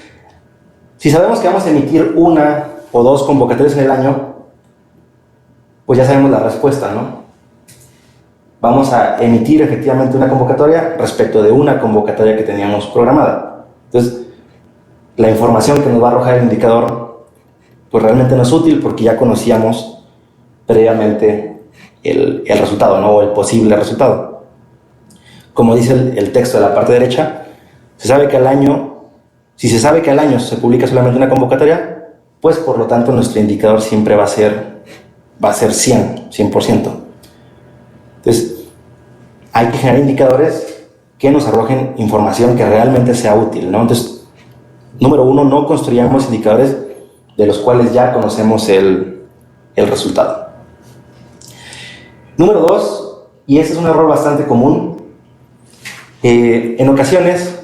si sabemos que vamos a emitir una o dos convocatorias en el año, pues ya sabemos la respuesta, ¿no? Vamos a emitir efectivamente una convocatoria respecto de una convocatoria que teníamos programada. Entonces, la información que nos va a arrojar el indicador, pues realmente no es útil porque ya conocíamos previamente el resultado, ¿no? O el posible resultado. Como dice el texto de la parte derecha, si se sabe que al año se publica solamente una convocatoria, pues por lo tanto nuestro indicador siempre va a ser 100%. Entonces, hay que generar indicadores que nos arrojen información que realmente sea útil, ¿no? Entonces, número uno, no construyamos indicadores de los cuales ya conocemos el resultado. Número dos, y este es un error bastante común, en ocasiones,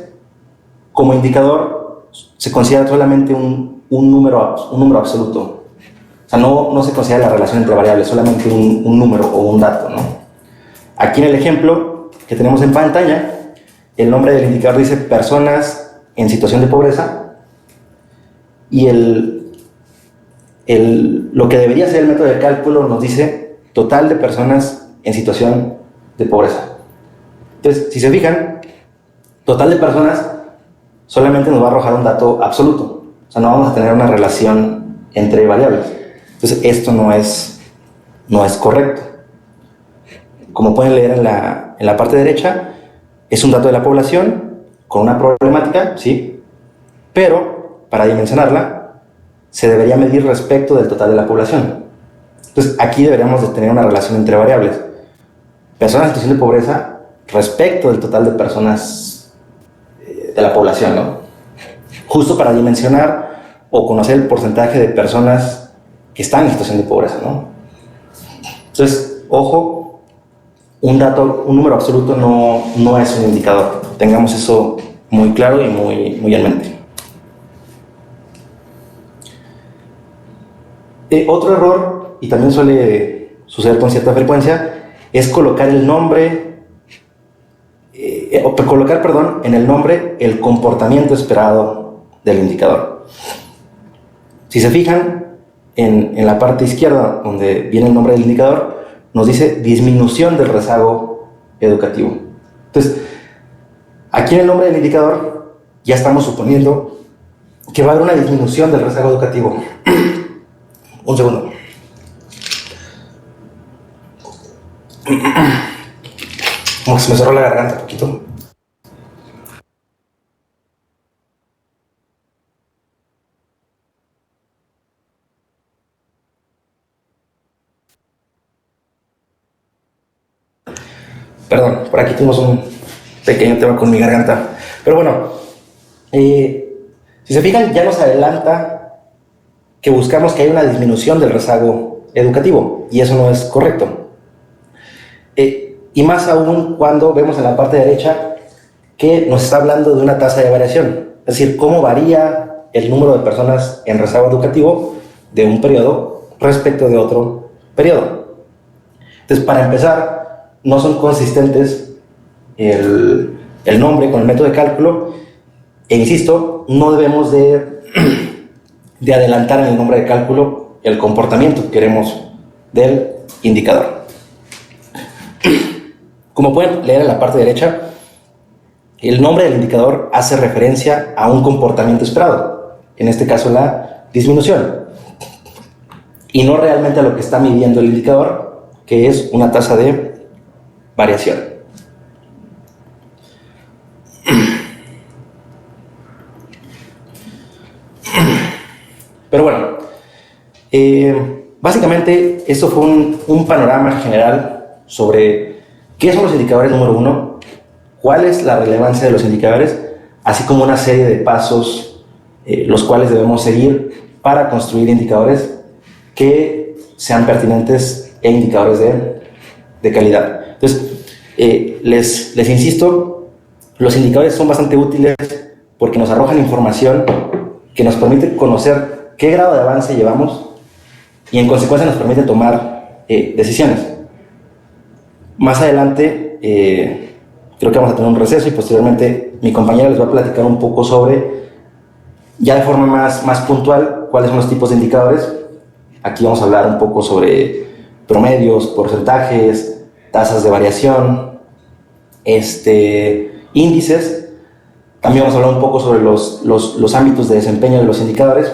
como indicador, se considera solamente un número absoluto. O sea, no se considera la relación entre variables, solamente un número o un dato, ¿no? Aquí en el ejemplo que tenemos en pantalla, el nombre del indicador dice personas en situación de pobreza y lo que debería ser el método de cálculo nos dice total de personas en situación de pobreza. Entonces, si se fijan, total de personas solamente nos va a arrojar un dato absoluto. O sea, no vamos a tener una relación entre variables. Entonces, esto no es correcto. Como pueden leer en la parte derecha, es un dato de la población con una problemática, ¿sí? Pero, para dimensionarla, se debería medir respecto del total de la población. Entonces, aquí deberíamos de tener una relación entre variables. Personas en situación de pobreza respecto del total de personas de la población, ¿no? Justo para dimensionar o conocer el porcentaje de personas que están en situación de pobreza, ¿no? Entonces, ojo, un número absoluto no es un indicador. Tengamos eso muy claro y muy en mente. Otro error, y también suele suceder con cierta frecuencia, es colocar en el nombre el comportamiento esperado del indicador. Si se fijan, en la parte izquierda, donde viene el nombre del indicador, nos dice disminución del rezago educativo. Entonces, aquí en el nombre del indicador ya estamos suponiendo que va a haber una disminución del rezago educativo. Un segundo. Como que se me cerró la garganta un poquito. Perdón, por aquí tuvimos un pequeño tema con mi garganta. Pero bueno, si se fijan, ya nos adelanta que buscamos que haya una disminución del rezago educativo, y eso no es correcto. Y más aún cuando vemos en la parte derecha que nos está hablando de una tasa de variación, es decir, cómo varía el número de personas en rezago educativo de un periodo respecto de otro periodo. Entonces, para empezar, no son consistentes el nombre con el método de cálculo, e insisto, no debemos de adelantar en el nombre de cálculo el comportamiento que queremos del indicador. Como pueden leer en la parte derecha, el nombre del indicador hace referencia a un comportamiento esperado, en este caso la disminución, y no realmente a lo que está midiendo el indicador, que es una tasa de variación. Pero bueno, básicamente esto fue un panorama general sobre qué son los indicadores número uno, cuál es la relevancia de los indicadores, así como una serie de pasos los cuales debemos seguir para construir indicadores que sean pertinentes e indicadores de calidad. Entonces, les insisto, los indicadores son bastante útiles porque nos arrojan información que nos permite conocer qué grado de avance llevamos y en consecuencia nos permite tomar decisiones. Más adelante creo que vamos a tener un receso y posteriormente mi compañera les va a platicar un poco sobre, ya de forma más puntual, cuáles son los tipos de indicadores. Aquí vamos a hablar un poco sobre promedios, porcentajes, tasas de variación, índices. También vamos a hablar un poco sobre los ámbitos de desempeño de los indicadores.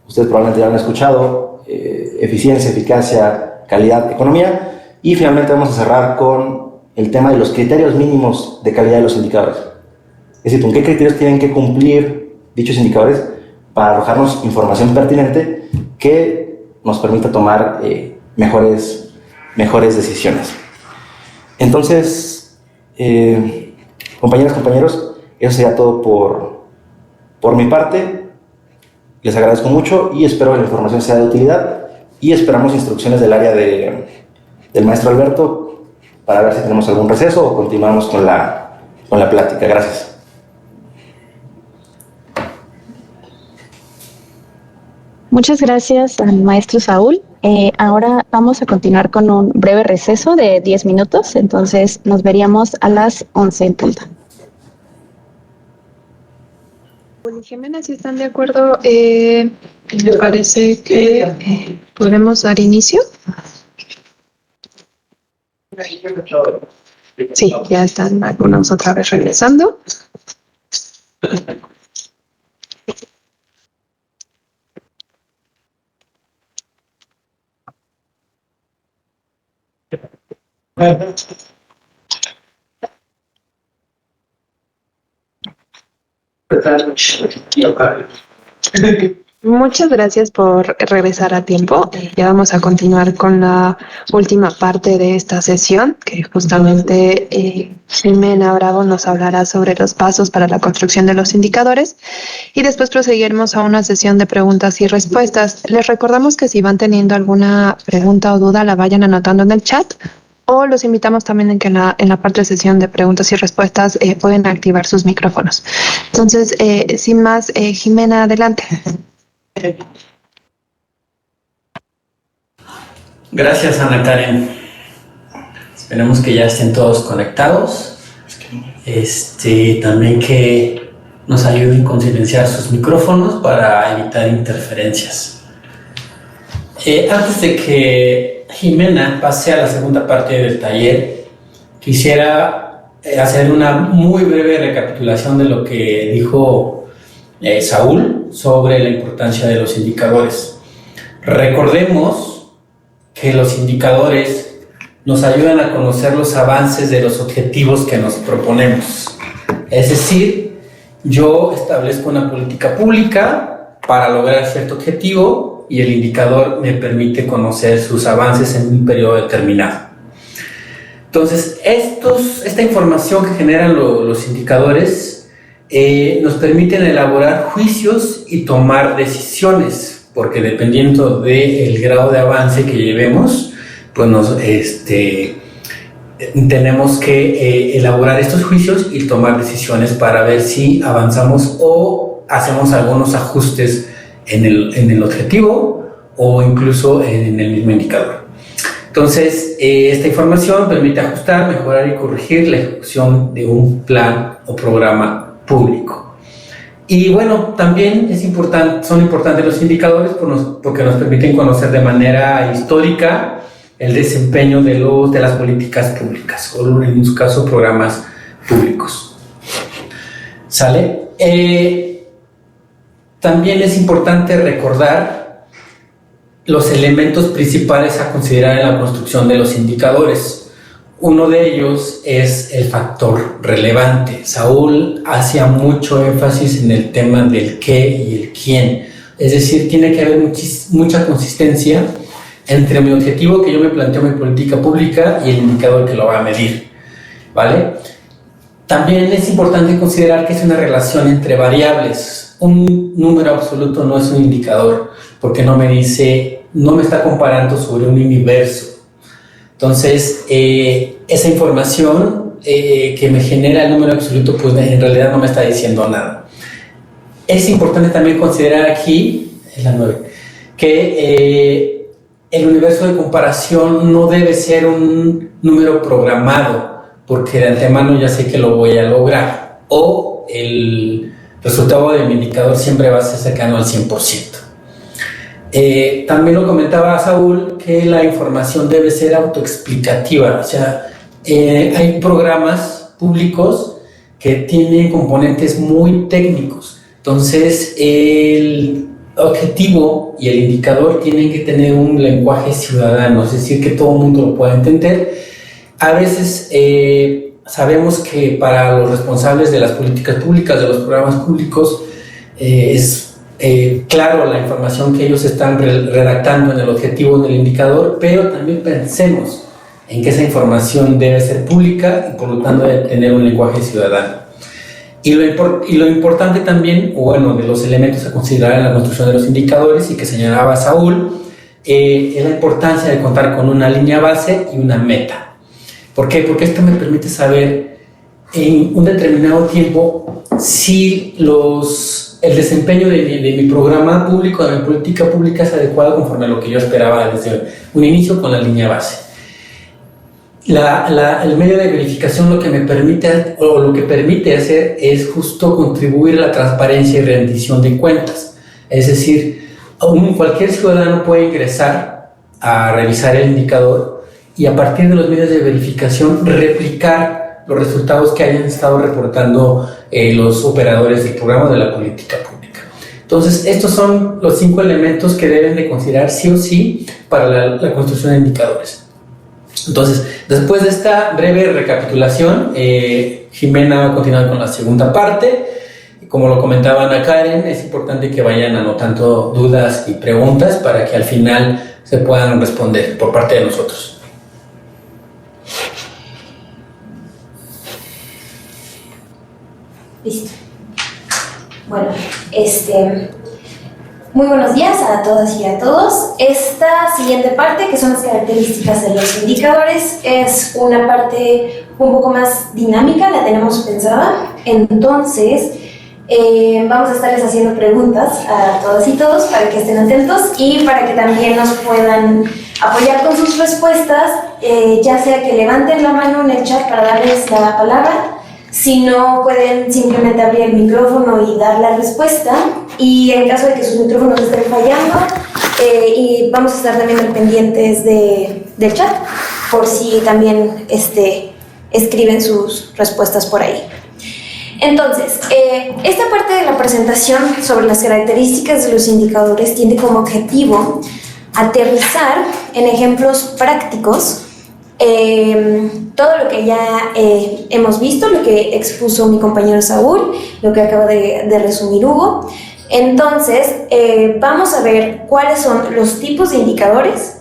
Ustedes probablemente ya lo han escuchado: eficiencia, eficacia, calidad, economía. Y finalmente vamos a cerrar con el tema de los criterios mínimos de calidad de los indicadores. Es decir, con qué criterios tienen que cumplir dichos indicadores para arrojarnos información pertinente que nos permita tomar mejores decisiones. Entonces, compañeras, compañeros, eso sería todo por mi parte. Les agradezco mucho y espero que la información sea de utilidad y esperamos instrucciones del área del maestro Alberto para ver si tenemos algún receso o continuamos con la plática. Gracias. Muchas gracias al maestro Saúl. Ahora vamos a continuar con un breve receso de 10 minutos, entonces nos veríamos a las 11 en punto. Jimena, si están de acuerdo, me parece que podemos dar inicio. Sí, ya están algunos otra vez regresando. Muchas gracias por regresar a tiempo. Ya vamos a continuar con la última parte de esta sesión, que justamente Jimena Bravo nos hablará sobre los pasos para la construcción de los indicadores y después proseguiremos a una sesión de preguntas y respuestas. Les recordamos que si van teniendo alguna pregunta o duda la vayan anotando en el chat, o los invitamos también en que en la parte de sesión de preguntas y respuestas pueden activar sus micrófonos. Entonces, sin más, Jimena, adelante. Gracias, Ana Karen. Esperemos que ya estén todos conectados. También que nos ayuden con silenciar sus micrófonos para evitar interferencias. Antes de que Jimena pase a la segunda parte del taller, quisiera hacer una muy breve recapitulación de lo que dijo Saúl sobre la importancia de los indicadores. Recordemos que los indicadores nos ayudan a conocer los avances de los objetivos que nos proponemos. Es decir, yo establezco una política pública para lograr cierto objetivo y el indicador me permite conocer sus avances en un periodo determinado. Entonces, esta información que generan los indicadores nos permiten elaborar juicios y tomar decisiones, porque dependiendo del grado de avance que llevemos, pues tenemos que elaborar estos juicios y tomar decisiones para ver si avanzamos o hacemos algunos ajustes en el objetivo o incluso en el mismo indicador. Entonces, esta información permite ajustar, mejorar y corregir la ejecución de un plan o programa público. Y bueno, también son importantes los indicadores porque nos permiten conocer de manera histórica el desempeño de las políticas públicas, o en su caso, programas públicos. ¿Sale? También es importante recordar los elementos principales a considerar en la construcción de los indicadores. Uno de ellos es el factor relevante. Saúl hacía mucho énfasis en el tema del qué y el quién. Es decir, tiene que haber mucha consistencia entre mi objetivo que yo me planteo en mi política pública y el indicador que lo va a medir, ¿vale? También es importante considerar que es una relación entre variables. Un número absoluto no es un indicador, porque no me está comparando sobre un universo. Entonces, esa información que me genera el número absoluto, pues en realidad no me está diciendo nada. Es importante también considerar aquí, es la 9, que el universo de comparación no debe ser un número programado, porque de antemano ya sé que lo voy a lograr, o el resultado de mi indicador siempre va a ser cercano al 100%. También lo comentaba Saúl, que la información debe ser autoexplicativa, o sea, hay programas públicos que tienen componentes muy técnicos, entonces el objetivo y el indicador tienen que tener un lenguaje ciudadano, es decir, que todo el mundo lo pueda entender. A veces sabemos que para los responsables de las políticas públicas, de los programas públicos, es claro la información que ellos están redactando en el objetivo, en el indicador, pero también pensemos en que esa información debe ser pública y por lo tanto debe tener un lenguaje ciudadano. Y lo importante también, bueno, de los elementos a considerar en la construcción de los indicadores y que señalaba Saúl, es la importancia de contar con una línea base y una meta. ¿Por qué? Porque esto me permite saber en un determinado tiempo si el desempeño de mi programa público, de mi política pública es adecuado conforme a lo que yo esperaba desde un inicio con la línea base. El medio de verificación lo que me permite, o lo que permite hacer, es justo contribuir a la transparencia y rendición de cuentas. Es decir, cualquier ciudadano puede ingresar a revisar el indicador y a partir de los medios de verificación replicar los resultados que hayan estado reportando los operadores del programa de la política pública. Entonces, estos son los 5 elementos que deben de considerar sí o sí para la construcción de indicadores. Entonces, después de esta breve recapitulación, Jimena va a continuar con la segunda parte. Como lo comentaba Ana Karen, es importante que vayan anotando dudas y preguntas para que al final se puedan responder por parte de nosotros. Listo. Bueno, muy buenos días a todas y a todos. Esta siguiente parte, que son las características de los indicadores, es una parte un poco más dinámica, la tenemos pensada. Entonces, vamos a estarles haciendo preguntas a todas y todos para que estén atentos y para que también nos puedan apoyar con sus respuestas, ya sea que levanten la mano en el chat para darles la palabra. Si no, pueden simplemente abrir el micrófono y dar la respuesta. Y en caso de que sus micrófonos estén fallando, y vamos a estar también pendientes del chat, por si también escriben sus respuestas por ahí. Entonces, esta parte de la presentación sobre las características de los indicadores tiene como objetivo aterrizar en ejemplos prácticos todo lo que ya hemos visto, lo que expuso mi compañero Saúl, lo que acaba de resumir Hugo. Entonces, vamos a ver cuáles son los tipos de indicadores,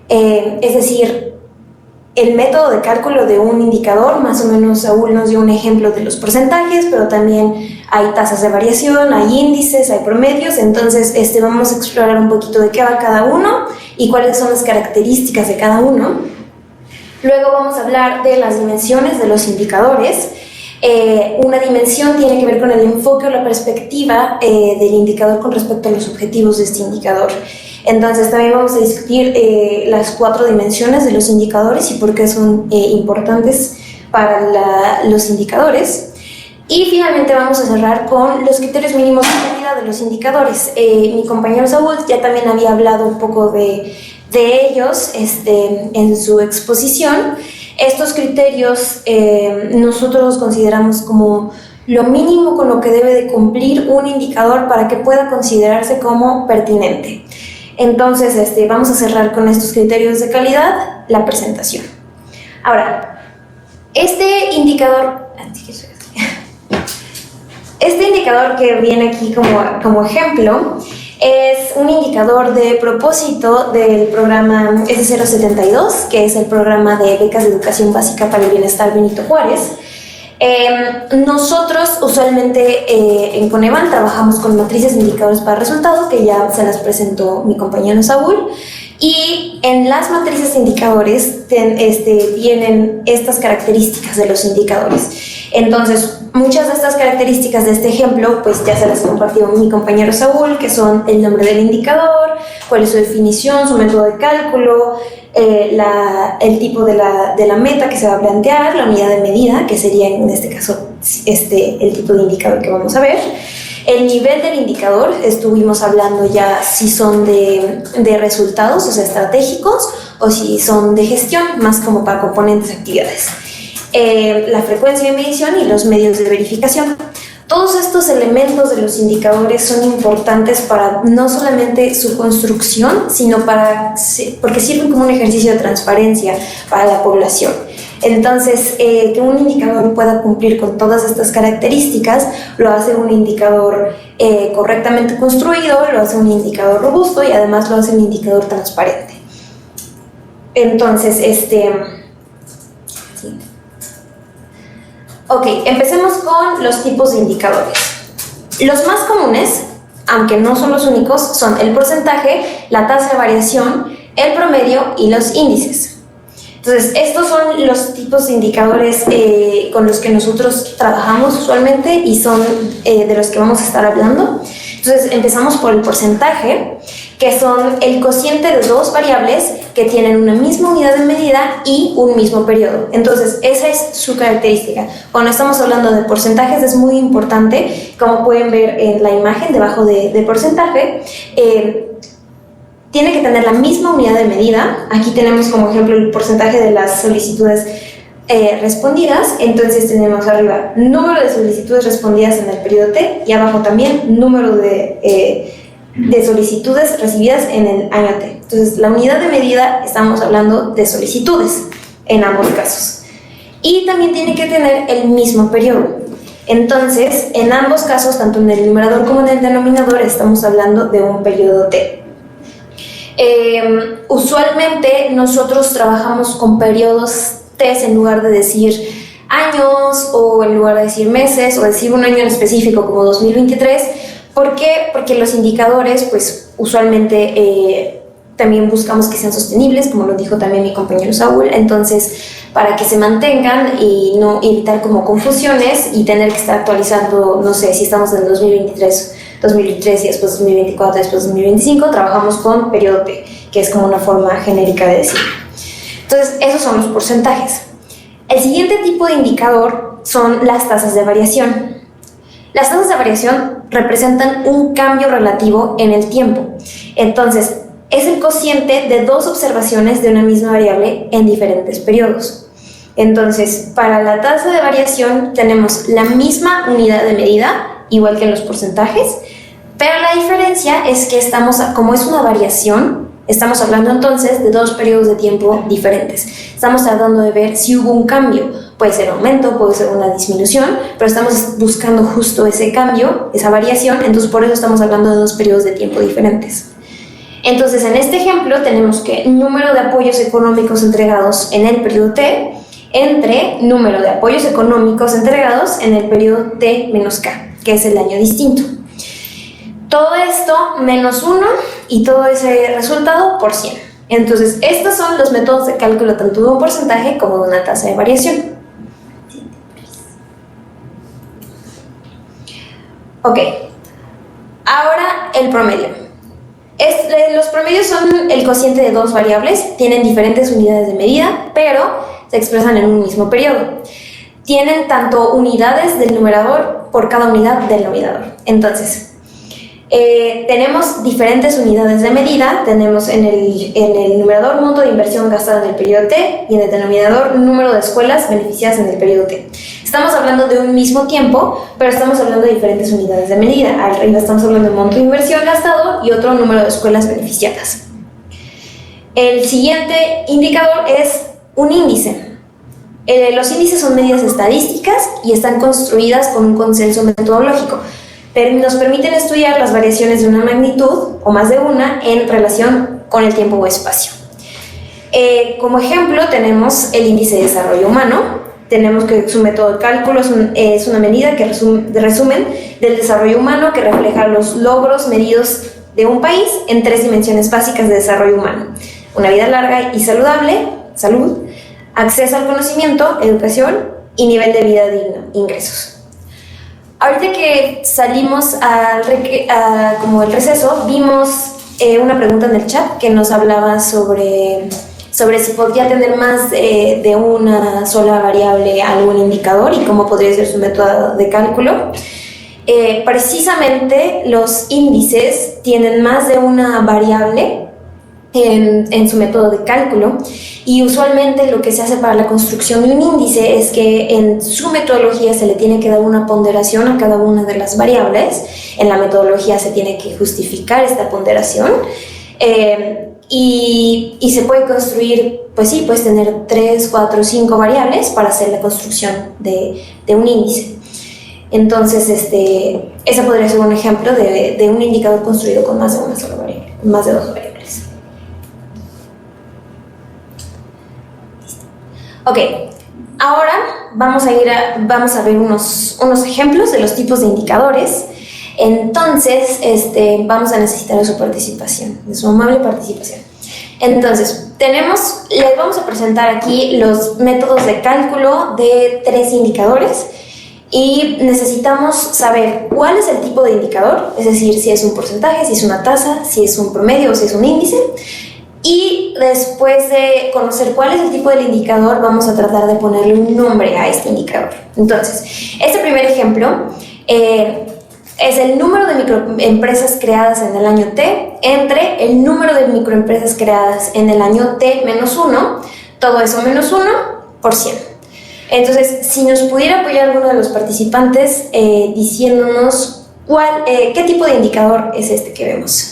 es decir, el método de cálculo de un indicador. Más o menos Saúl nos dio un ejemplo de los porcentajes, pero también hay tasas de variación, hay índices, hay promedios. Entonces, vamos a explorar un poquito de qué va cada uno y cuáles son las características de cada uno. Luego vamos a hablar de las dimensiones de los indicadores. Una dimensión tiene que ver con el enfoque o la perspectiva del indicador con respecto a los objetivos de este indicador. Entonces también vamos a discutir las 4 dimensiones de los indicadores y por qué son importantes para los indicadores. Y finalmente vamos a cerrar con los criterios mínimos de calidad de los indicadores. Mi compañero Saúl ya también había hablado un poco de ellos en su exposición. Estos criterios nosotros consideramos como lo mínimo con lo que debe de cumplir un indicador para que pueda considerarse como pertinente. Entonces, vamos a cerrar con estos criterios de calidad la presentación. Ahora, este indicador que viene aquí como ejemplo Es un indicador de propósito del programa S072, que es el programa de becas de educación básica para el bienestar Benito Juárez. Nosotros usualmente en Conevan trabajamos con matrices de indicadores para resultados, que ya se las presentó mi compañero Saúl, y en las matrices de indicadores vienen estas características de los indicadores. Entonces, muchas de estas características de este ejemplo, pues ya se las compartió mi compañero Saúl, que son el nombre del indicador, cuál es su definición, su método de cálculo, el tipo de la meta que se va a plantear, la unidad de medida, que sería en este caso el tipo de indicador que vamos a ver. El nivel del indicador, estuvimos hablando ya si son de resultados, o sea, estratégicos, o si son de gestión, más como para componentes de actividades. La frecuencia de medición y los medios de verificación. Todos estos elementos de los indicadores son importantes para no solamente su construcción, sino porque sirven como un ejercicio de transparencia para la población. Entonces, que un indicador pueda cumplir con todas estas características lo hace un indicador correctamente construido, lo hace un indicador robusto y además lo hace un indicador transparente. Entonces, Ok, empecemos con los tipos de indicadores. Los más comunes, aunque no son los únicos, son el porcentaje, la tasa de variación, el promedio y los índices. Entonces, estos son los tipos de indicadores con los que nosotros trabajamos usualmente y son de los que vamos a estar hablando. Entonces, empezamos por el porcentaje, que son el cociente de dos variables que tienen una misma unidad de medida y un mismo periodo. Entonces, esa es su característica. Cuando estamos hablando de porcentajes es muy importante, como pueden ver en la imagen debajo de porcentaje, tiene que tener la misma unidad de medida. Aquí tenemos como ejemplo el porcentaje de las solicitudes respondidas. Entonces tenemos arriba número de solicitudes respondidas en el periodo T y abajo también número de solicitudes recibidas en el año T. Entonces la unidad de medida estamos hablando de solicitudes en ambos casos. Y también tiene que tener el mismo periodo. Entonces en ambos casos, tanto en el numerador como en el denominador, estamos hablando de un periodo T. Usualmente nosotros trabajamos con periodos T en lugar de decir años o en lugar de decir meses o decir un año en específico como 2023. ¿Por qué? Porque los indicadores pues usualmente también buscamos que sean sostenibles, como lo dijo también mi compañero Saúl. Entonces, para que se mantengan y no evitar como confusiones y tener que estar actualizando, no sé, si estamos en 2023 y después 2024, después 2025, trabajamos con periodo T, que es como una forma genérica de decirlo. Entonces, esos son los porcentajes. El siguiente tipo de indicador son las tasas de variación. Las tasas de variación representan un cambio relativo en el tiempo. Entonces, es el cociente de dos observaciones de una misma variable en diferentes periodos. Entonces, para la tasa de variación tenemos la misma unidad de medida, igual que en los porcentajes, pero la diferencia es que como es una variación, estamos hablando entonces de dos periodos de tiempo diferentes. Estamos tratando de ver si hubo un cambio. Puede ser aumento, puede ser una disminución, pero estamos buscando justo ese cambio, esa variación, entonces por eso estamos hablando de dos periodos de tiempo diferentes. Entonces, en este ejemplo tenemos que número de apoyos económicos entregados en el periodo T entre número de apoyos económicos entregados en el periodo T menos K, que es el año distinto. Todo esto menos 1 y todo ese resultado por 100. Entonces, estos son los métodos de cálculo tanto de un porcentaje como de una tasa de variación. Ok, ahora el promedio. Los promedios son el cociente de dos variables, tienen diferentes unidades de medida, pero se expresan en un mismo periodo. Tienen tanto unidades del numerador por cada unidad del denominador. Entonces, tenemos diferentes unidades de medida. Tenemos en el numerador monto de inversión gastada en el periodo T y en el denominador número de escuelas beneficiadas en el periodo T. Estamos hablando de un mismo tiempo, pero estamos hablando de diferentes unidades de medida. Arriba estamos hablando de monto de inversión gastado y otro número de escuelas beneficiadas. El siguiente indicador es un índice. Los índices son medidas estadísticas y están construidas con un consenso metodológico. nos permiten estudiar las variaciones de una magnitud o más de una en relación con el tiempo o espacio. Como ejemplo tenemos el índice de desarrollo humano. Tenemos que su método de cálculo es una medida que resumen del desarrollo humano que refleja los logros medidos de un país en 3 dimensiones básicas de desarrollo humano: una vida larga y saludable, salud, acceso al conocimiento, educación y nivel de vida digno, ingresos. Ahorita que salimos como el receso, vimos una pregunta en el chat que nos hablaba sobre si podría tener más de una sola variable algún indicador y cómo podría ser su método de cálculo. Precisamente los índices tienen más de una variable en su método de cálculo, y usualmente lo que se hace para la construcción de un índice es que en su metodología se le tiene que dar una ponderación a cada una de las variables. En la metodología se tiene que justificar esta ponderación, y se puede construir, pues sí, puedes tener 3, 4, 5 variables para hacer la construcción de un índice. Entonces, ese podría ser un ejemplo de un indicador construido con más de una sola variable, más de 2 variables. Ok, ahora vamos a ver unos ejemplos de los tipos de indicadores. Entonces, vamos a necesitar de su participación, de su amable participación. Entonces, les vamos a presentar aquí los métodos de cálculo de 3 indicadores, y necesitamos saber cuál es el tipo de indicador, es decir, si es un porcentaje, si es una tasa, si es un promedio o si es un índice. Y después de conocer cuál es el tipo del indicador, vamos a tratar de ponerle un nombre a este indicador. Entonces, este primer ejemplo es el número de microempresas creadas en el año T entre el número de microempresas creadas en el año T-1, todo eso menos 1 por 100. Entonces, si nos pudiera apoyar alguno de los participantes diciéndonos qué tipo de indicador es este que vemos.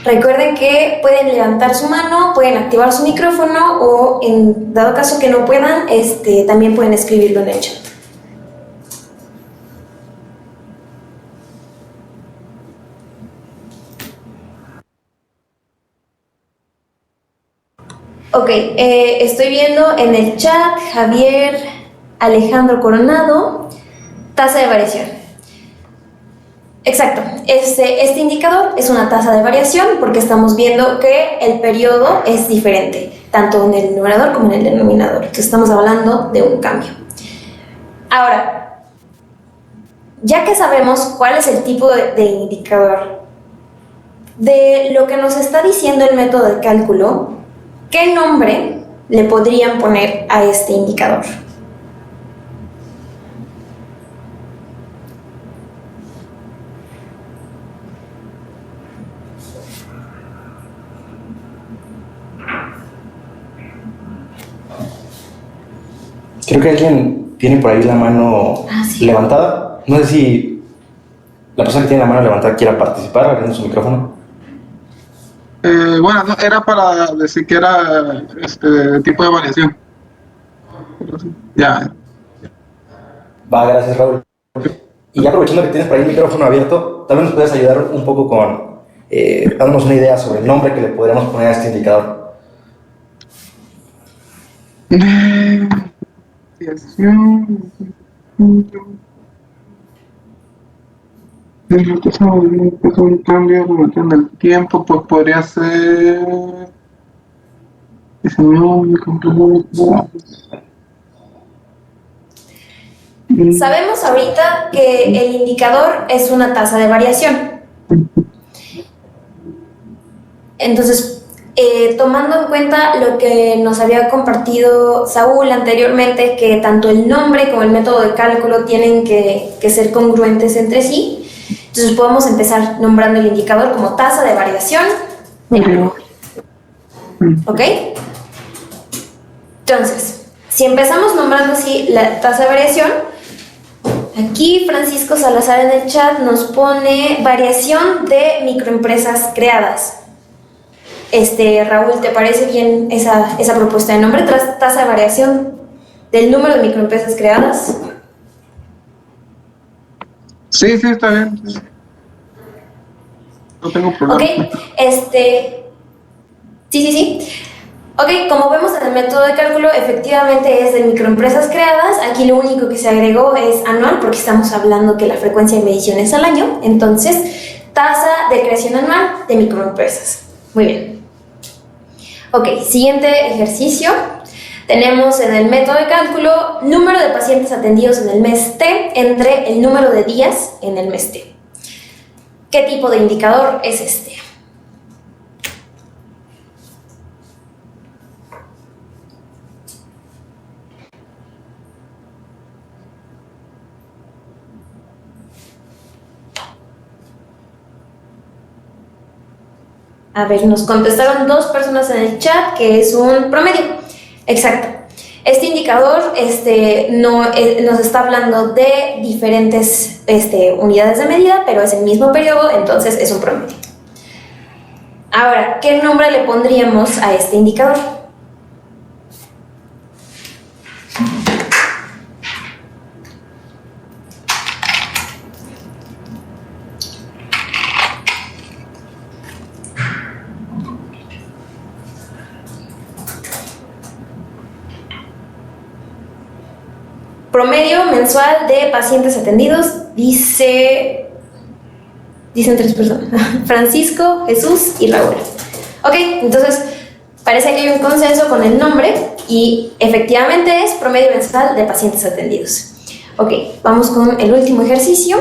Recuerden que pueden levantar su mano, pueden activar su micrófono, o en dado caso que no puedan, también pueden escribirlo en el chat. Ok, estoy viendo en el chat Javier Alejandro Coronado, tasa de variación. Exacto, este indicador es una tasa de variación porque estamos viendo que el periodo es diferente, tanto en el numerador como en el denominador. Entonces estamos hablando de un cambio. Ahora, ya que sabemos cuál es el tipo de indicador, de lo que nos está diciendo el método de cálculo, ¿qué nombre le podrían poner a este indicador? Creo que alguien tiene por ahí la mano levantada. No sé si la persona que tiene la mano levantada quiera participar abriendo su micrófono. Bueno, no, era para decir que era tipo de variación. Ya. Va, gracias, Raúl. Y aprovechando que tienes por ahí el micrófono abierto, también nos puedes ayudar un poco con dándonos una idea sobre el nombre que le podríamos poner a este indicador. Es un cambio en el tiempo, pues podría ser Sabemos ahorita que el indicador es una tasa de variación. Entonces, tomando en cuenta lo que nos había compartido Saúl anteriormente, que tanto el nombre como el método de cálculo tienen que ser congruentes entre sí, entonces podemos empezar nombrando el indicador como tasa de variación de algo. ¿Ok? Entonces, si empezamos nombrando así la tasa de variación, aquí Francisco Salazar en el chat nos pone variación de microempresas creadas. Raúl, ¿te parece bien esa propuesta de nombre? Tasa de variación del número de microempresas creadas. Sí, está bien. Sí. No tengo problema. Ok, sí. Ok, como vemos en el método de cálculo, efectivamente es de microempresas creadas. Aquí lo único que se agregó es anual, porque estamos hablando que la frecuencia de medición es al año. Entonces, tasa de creación anual de microempresas. Muy bien. Ok, siguiente ejercicio. Tenemos en el método de cálculo número de pacientes atendidos en el mes T entre el número de días en el mes T. ¿Qué tipo de indicador es este? A ver, nos contestaron 2 personas en el chat que es un promedio. Exacto. Este indicador nos está hablando de diferentes unidades de medida, pero es el mismo periodo, entonces es un promedio. Ahora, ¿qué nombre le pondríamos a este indicador? Promedio mensual de pacientes atendidos, dicen 3 personas, Francisco, Jesús y Raúl. Ok, entonces parece que hay un consenso con el nombre y efectivamente es promedio mensual de pacientes atendidos. Ok, vamos con el último ejercicio.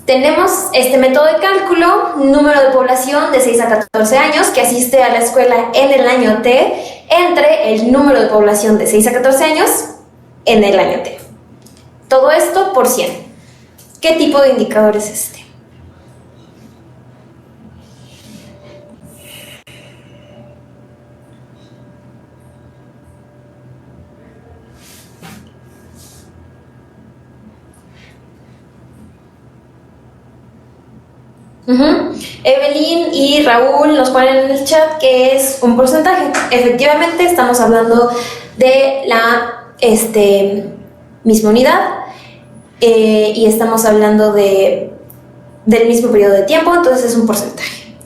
Tenemos este método de cálculo, número de población de 6 a 14 años que asiste a la escuela en el año T, entre el número de población de 6 a 14 años en el año T. Todo esto por 100. ¿Qué tipo de indicador es este? Evelyn y Raúl nos ponen en el chat que es un porcentaje. Efectivamente estamos hablando de la misma unidad y estamos hablando del mismo periodo de tiempo, entonces es un porcentaje.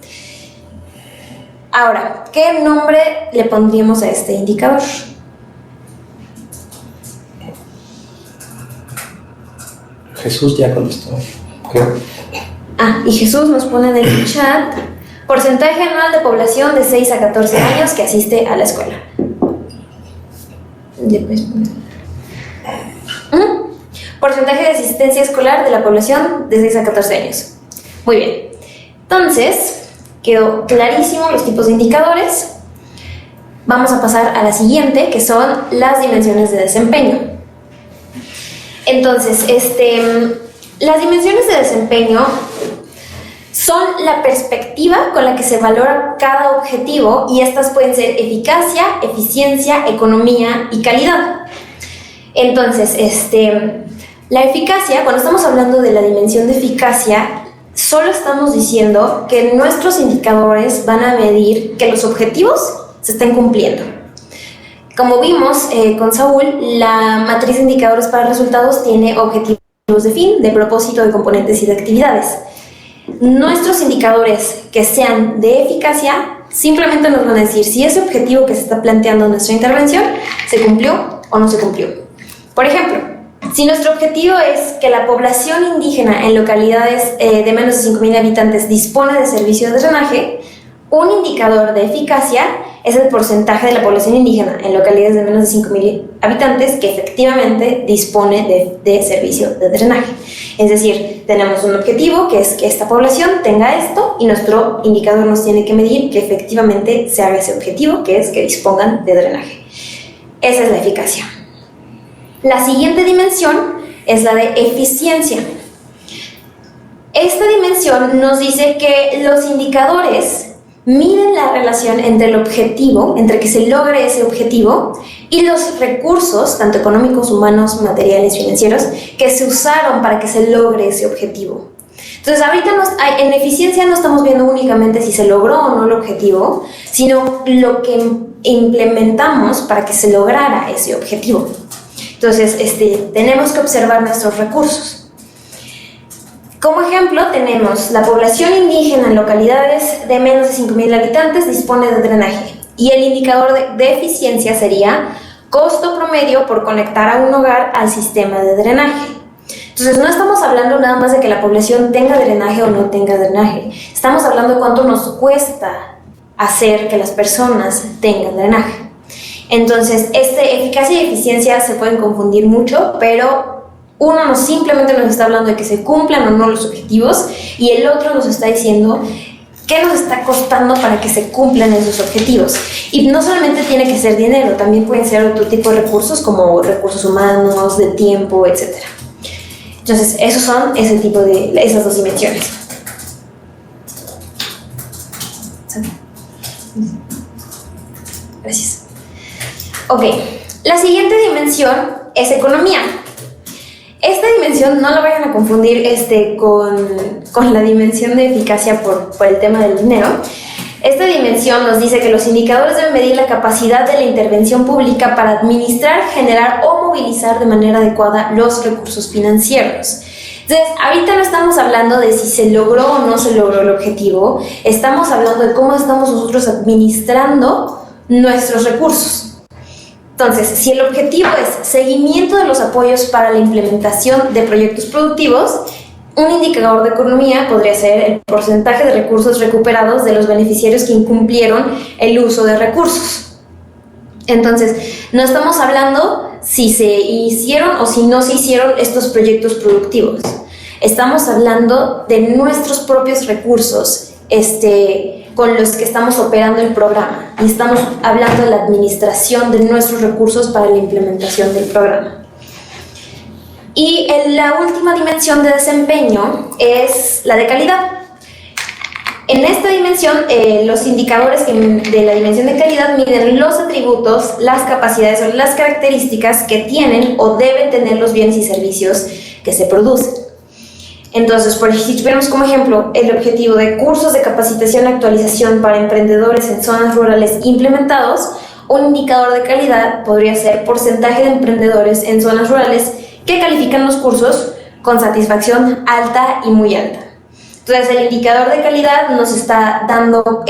Ahora, ¿qué nombre le pondríamos a este indicador? Jesús ya contestó. Creo. Y Jesús nos pone en el chat porcentaje anual de población de 6 a 14 años que asiste a la escuela. Porcentaje de asistencia escolar de la población de 6 a 14 años. Muy bien. Entonces, quedó clarísimo los tipos de indicadores. Vamos a pasar a la siguiente, que son las dimensiones de desempeño. Entonces, las dimensiones de desempeño son la perspectiva con la que se valora cada objetivo y estas pueden ser eficacia, eficiencia, economía y calidad. Entonces, la eficacia, cuando estamos hablando de la dimensión de eficacia, solo estamos diciendo que nuestros indicadores van a medir que los objetivos se estén cumpliendo. Como vimos con Saúl, la matriz de indicadores para resultados tiene objetivos de fin, de propósito, de componentes y de actividades. Nuestros indicadores que sean de eficacia simplemente nos van a decir si ese objetivo que se está planteando en nuestra intervención se cumplió o no se cumplió. Por ejemplo, si nuestro objetivo es que la población indígena en localidades de menos de 5,000 habitantes dispone de servicio de drenaje, un indicador de eficacia es el porcentaje de la población indígena en localidades de menos de 5,000 habitantes que efectivamente dispone de servicio de drenaje. Es decir, tenemos un objetivo que es que esta población tenga esto y nuestro indicador nos tiene que medir que efectivamente se haga ese objetivo, que es que dispongan de drenaje. Esa es la eficacia. La siguiente dimensión es la de eficiencia. Esta dimensión nos dice que los indicadores miden la relación entre el objetivo, entre que se logre ese objetivo, y los recursos, tanto económicos, humanos, materiales, financieros, que se usaron para que se logre ese objetivo. Entonces, ahorita en eficiencia no estamos viendo únicamente si se logró o no el objetivo, sino lo que implementamos para que se lograra ese objetivo. Entonces, tenemos que observar nuestros recursos. Como ejemplo, tenemos la población indígena en localidades de menos de 5,000 habitantes dispone de drenaje, y el indicador de eficiencia sería costo promedio por conectar a un hogar al sistema de drenaje. Entonces, no estamos hablando nada más de que la población tenga drenaje o no tenga drenaje. Estamos hablando de cuánto nos cuesta hacer que las personas tengan drenaje. Entonces, eficacia y eficiencia se pueden confundir mucho, pero uno simplemente nos está hablando de que se cumplan o no los objetivos, y el otro nos está diciendo qué nos está costando para que se cumplan esos objetivos. Y no solamente tiene que ser dinero, también pueden ser otro tipo de recursos como recursos humanos, de tiempo, etc. Entonces, esos son esas dos dimensiones. Gracias. Ok, la siguiente dimensión es economía. Esta dimensión no la vayan a confundir con la dimensión de eficacia por el tema del dinero. Esta dimensión nos dice que los indicadores deben medir la capacidad de la intervención pública para administrar, generar o movilizar de manera adecuada los recursos financieros. Entonces, ahorita no estamos hablando de si se logró o no se logró el objetivo, estamos hablando de cómo estamos nosotros administrando nuestros recursos. Entonces, si el objetivo es seguimiento de los apoyos para la implementación de proyectos productivos, un indicador de economía podría ser el porcentaje de recursos recuperados de los beneficiarios que incumplieron el uso de recursos. Entonces, no estamos hablando si se hicieron o si no se hicieron estos proyectos productivos. Estamos hablando de nuestros propios recursos, con los que estamos operando el programa, y estamos hablando de la administración de nuestros recursos para la implementación del programa. Y la última dimensión de desempeño es la de calidad. En esta dimensión, los indicadores de la dimensión de calidad miden los atributos, las capacidades o las características que tienen o deben tener los bienes y servicios que se producen. Entonces, por ejemplo, si tuviéramos como ejemplo el objetivo de cursos de capacitación y actualización para emprendedores en zonas rurales implementados, un indicador de calidad podría ser porcentaje de emprendedores en zonas rurales que califican los cursos con satisfacción alta y muy alta. Entonces, el indicador de calidad nos está dando,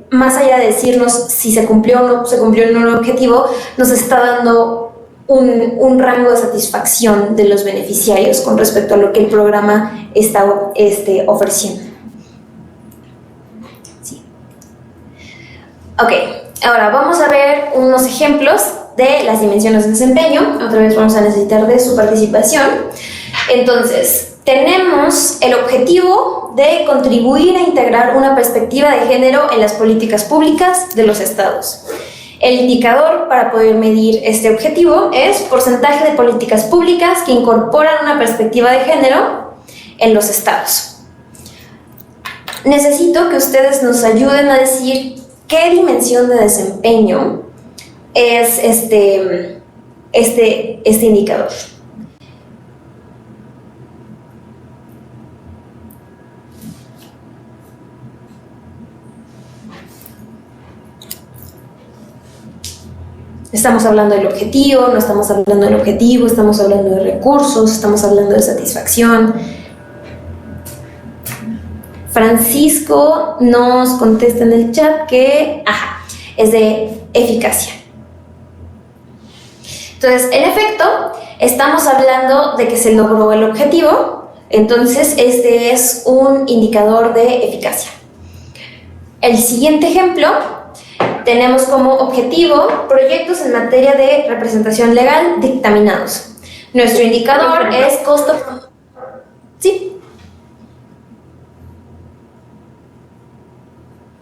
más allá de decirnos si se cumplió o no se cumplió el objetivo, nos está dando un rango de satisfacción de los beneficiarios con respecto a lo que el programa está ofreciendo. Sí. Ok, ahora vamos a ver unos ejemplos de las dimensiones de desempeño. Otra vez vamos a necesitar de su participación. Entonces, tenemos el objetivo de contribuir a integrar una perspectiva de género en las políticas públicas de los estados. El indicador para poder medir este objetivo es porcentaje de políticas públicas que incorporan una perspectiva de género en los estados. Necesito que ustedes nos ayuden a decir qué dimensión de desempeño es este indicador. Estamos hablando del objetivo, no estamos hablando del objetivo, estamos hablando de recursos, estamos hablando de satisfacción. Francisco nos contesta en el chat que es de eficacia. Entonces, en efecto, estamos hablando de que se logró el objetivo, entonces este es un indicador de eficacia. El siguiente ejemplo, tenemos como objetivo proyectos en materia de representación legal dictaminados. Nuestro indicador es costo... ¿Sí?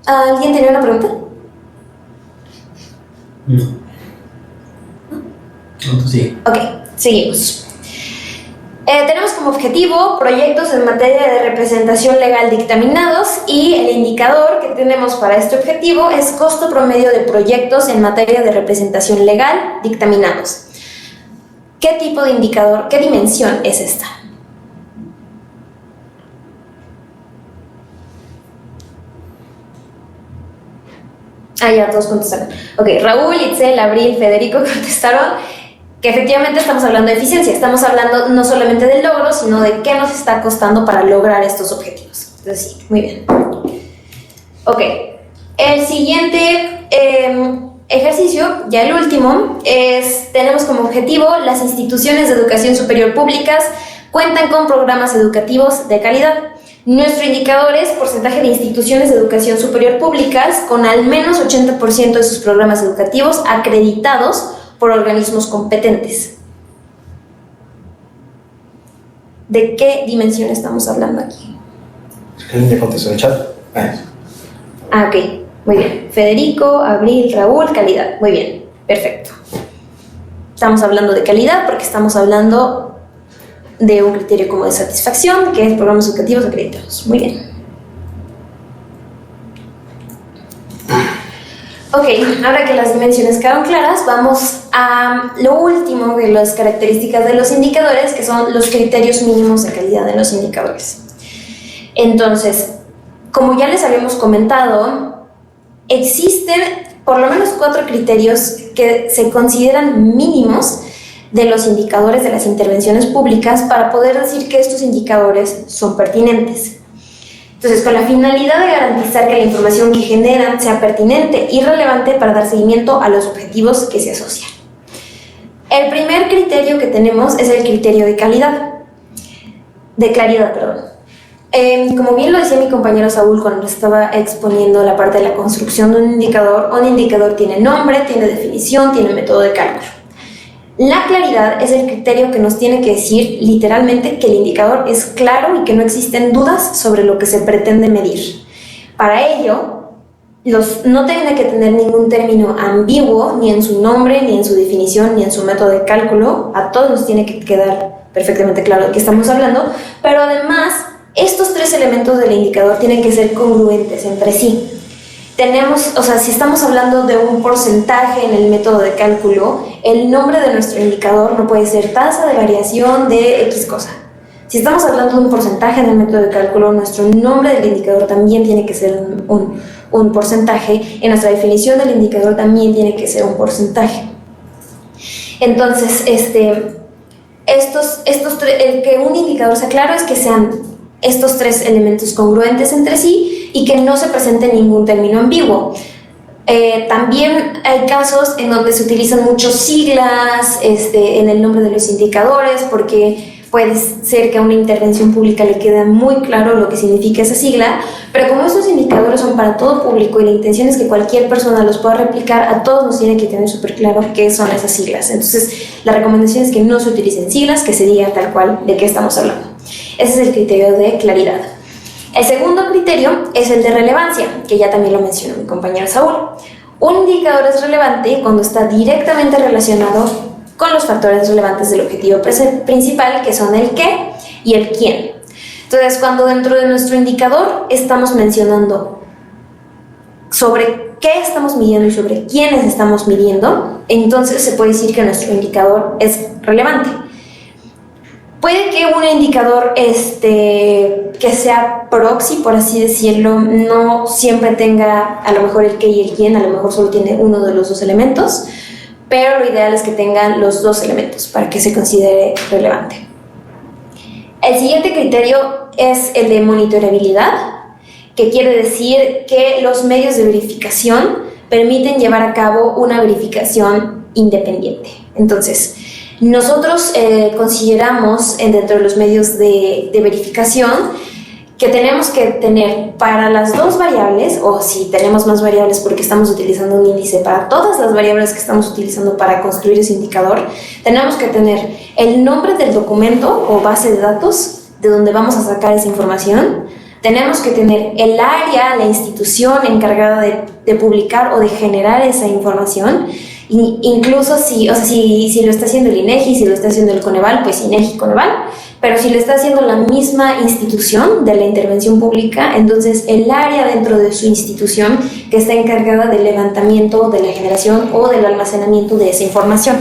¿Alguien tenía una pregunta? No, pues sí. Ok, seguimos. Tenemos como objetivo proyectos en materia de representación legal dictaminados, y el indicador que tenemos para este objetivo es costo promedio de proyectos en materia de representación legal dictaminados. ¿Qué tipo de indicador, qué dimensión es esta? Ya todos contestaron. Ok, Raúl, Itzel, Abril, Federico contestaron que efectivamente estamos hablando de eficiencia. Estamos hablando no solamente del logro, sino de qué nos está costando para lograr estos objetivos. Entonces, sí, muy bien. Ok, el siguiente ejercicio, ya el último, tenemos como objetivo: las instituciones de educación superior públicas cuentan con programas educativos de calidad. Nuestro indicador es porcentaje de instituciones de educación superior públicas con al menos 80% de sus programas educativos acreditados por organismos competentes. ¿De qué dimensión estamos hablando aquí? ¿Alguien ya contestó en el chat? Ok, muy bien. Federico, Abril, Raúl, calidad. Muy bien, perfecto. Estamos hablando de calidad porque estamos hablando de un criterio como de satisfacción, que es programas educativos acreditados. Muy bien. Ok, ahora que las dimensiones quedaron claras, vamos a lo último de las características de los indicadores, que son los criterios mínimos de calidad de los indicadores. Entonces, como ya les habíamos comentado, existen por lo menos 4 criterios que se consideran mínimos de los indicadores de las intervenciones públicas para poder decir que estos indicadores son pertinentes. Entonces, con la finalidad de garantizar que la información que generan sea pertinente y relevante para dar seguimiento a los objetivos que se asocian. El primer criterio que tenemos es el criterio de calidad. De claridad, perdón. Como bien lo decía mi compañero Saúl cuando estaba exponiendo la parte de la construcción de un indicador tiene nombre, tiene definición, tiene método de cálculo. La claridad es el criterio que nos tiene que decir literalmente que el indicador es claro y que no existen dudas sobre lo que se pretende medir. Para ello, no tiene que tener ningún término ambiguo, ni en su nombre, ni en su definición, ni en su método de cálculo. A todos nos tiene que quedar perfectamente claro de qué estamos hablando, pero además, estos 3 elementos del indicador tienen que ser congruentes entre sí. Si estamos hablando de un porcentaje en el método de cálculo, el nombre de nuestro indicador no puede ser tasa de variación de X cosa. Si estamos hablando de un porcentaje en el método de cálculo, nuestro nombre del indicador también tiene que ser un porcentaje, y nuestra definición del indicador también tiene que ser un porcentaje. Entonces, el que un indicador sea claro es que sean estos 3 elementos congruentes entre sí y que no se presente ningún término ambiguo. También hay casos en donde se utilizan muchas siglas en el nombre de los indicadores, porque puede ser que a una intervención pública le quede muy claro lo que significa esa sigla, pero como estos indicadores son para todo público y la intención es que cualquier persona los pueda replicar, a todos nos tiene que tener súper claro qué son esas siglas. Entonces, la recomendación es que no se utilicen siglas, que se diga tal cual de qué estamos hablando. Ese es el criterio de claridad. El segundo criterio es el de relevancia, que ya también lo mencionó mi compañero Saúl. Un indicador es relevante cuando está directamente relacionado con los factores relevantes del objetivo principal, que son el qué y el quién. Entonces, cuando dentro de nuestro indicador estamos mencionando sobre qué estamos midiendo y sobre quiénes estamos midiendo, entonces se puede decir que nuestro indicador es relevante. Puede que un indicador que sea proxy, por así decirlo, no siempre tenga a lo mejor el qué y el quién, a lo mejor solo tiene uno de los 2 elementos, pero lo ideal es que tengan los 2 elementos para que se considere relevante. El siguiente criterio es el de monitorabilidad, que quiere decir que los medios de verificación permiten llevar a cabo una verificación independiente. Entonces, nosotros consideramos dentro de los medios de verificación que tenemos que tener para las 2 variables, o si tenemos más variables porque estamos utilizando un índice, para todas las variables que estamos utilizando para construir ese indicador, tenemos que tener el nombre del documento o base de datos de donde vamos a sacar esa información. Tenemos que tener el área, la institución encargada de publicar o de generar esa información. Incluso si lo está haciendo el INEGI, si lo está haciendo el Coneval, pues INEGI, Coneval, pero si lo está haciendo la misma institución de la intervención pública, entonces el área dentro de su institución que está encargada del levantamiento, de la generación o del almacenamiento de esa información.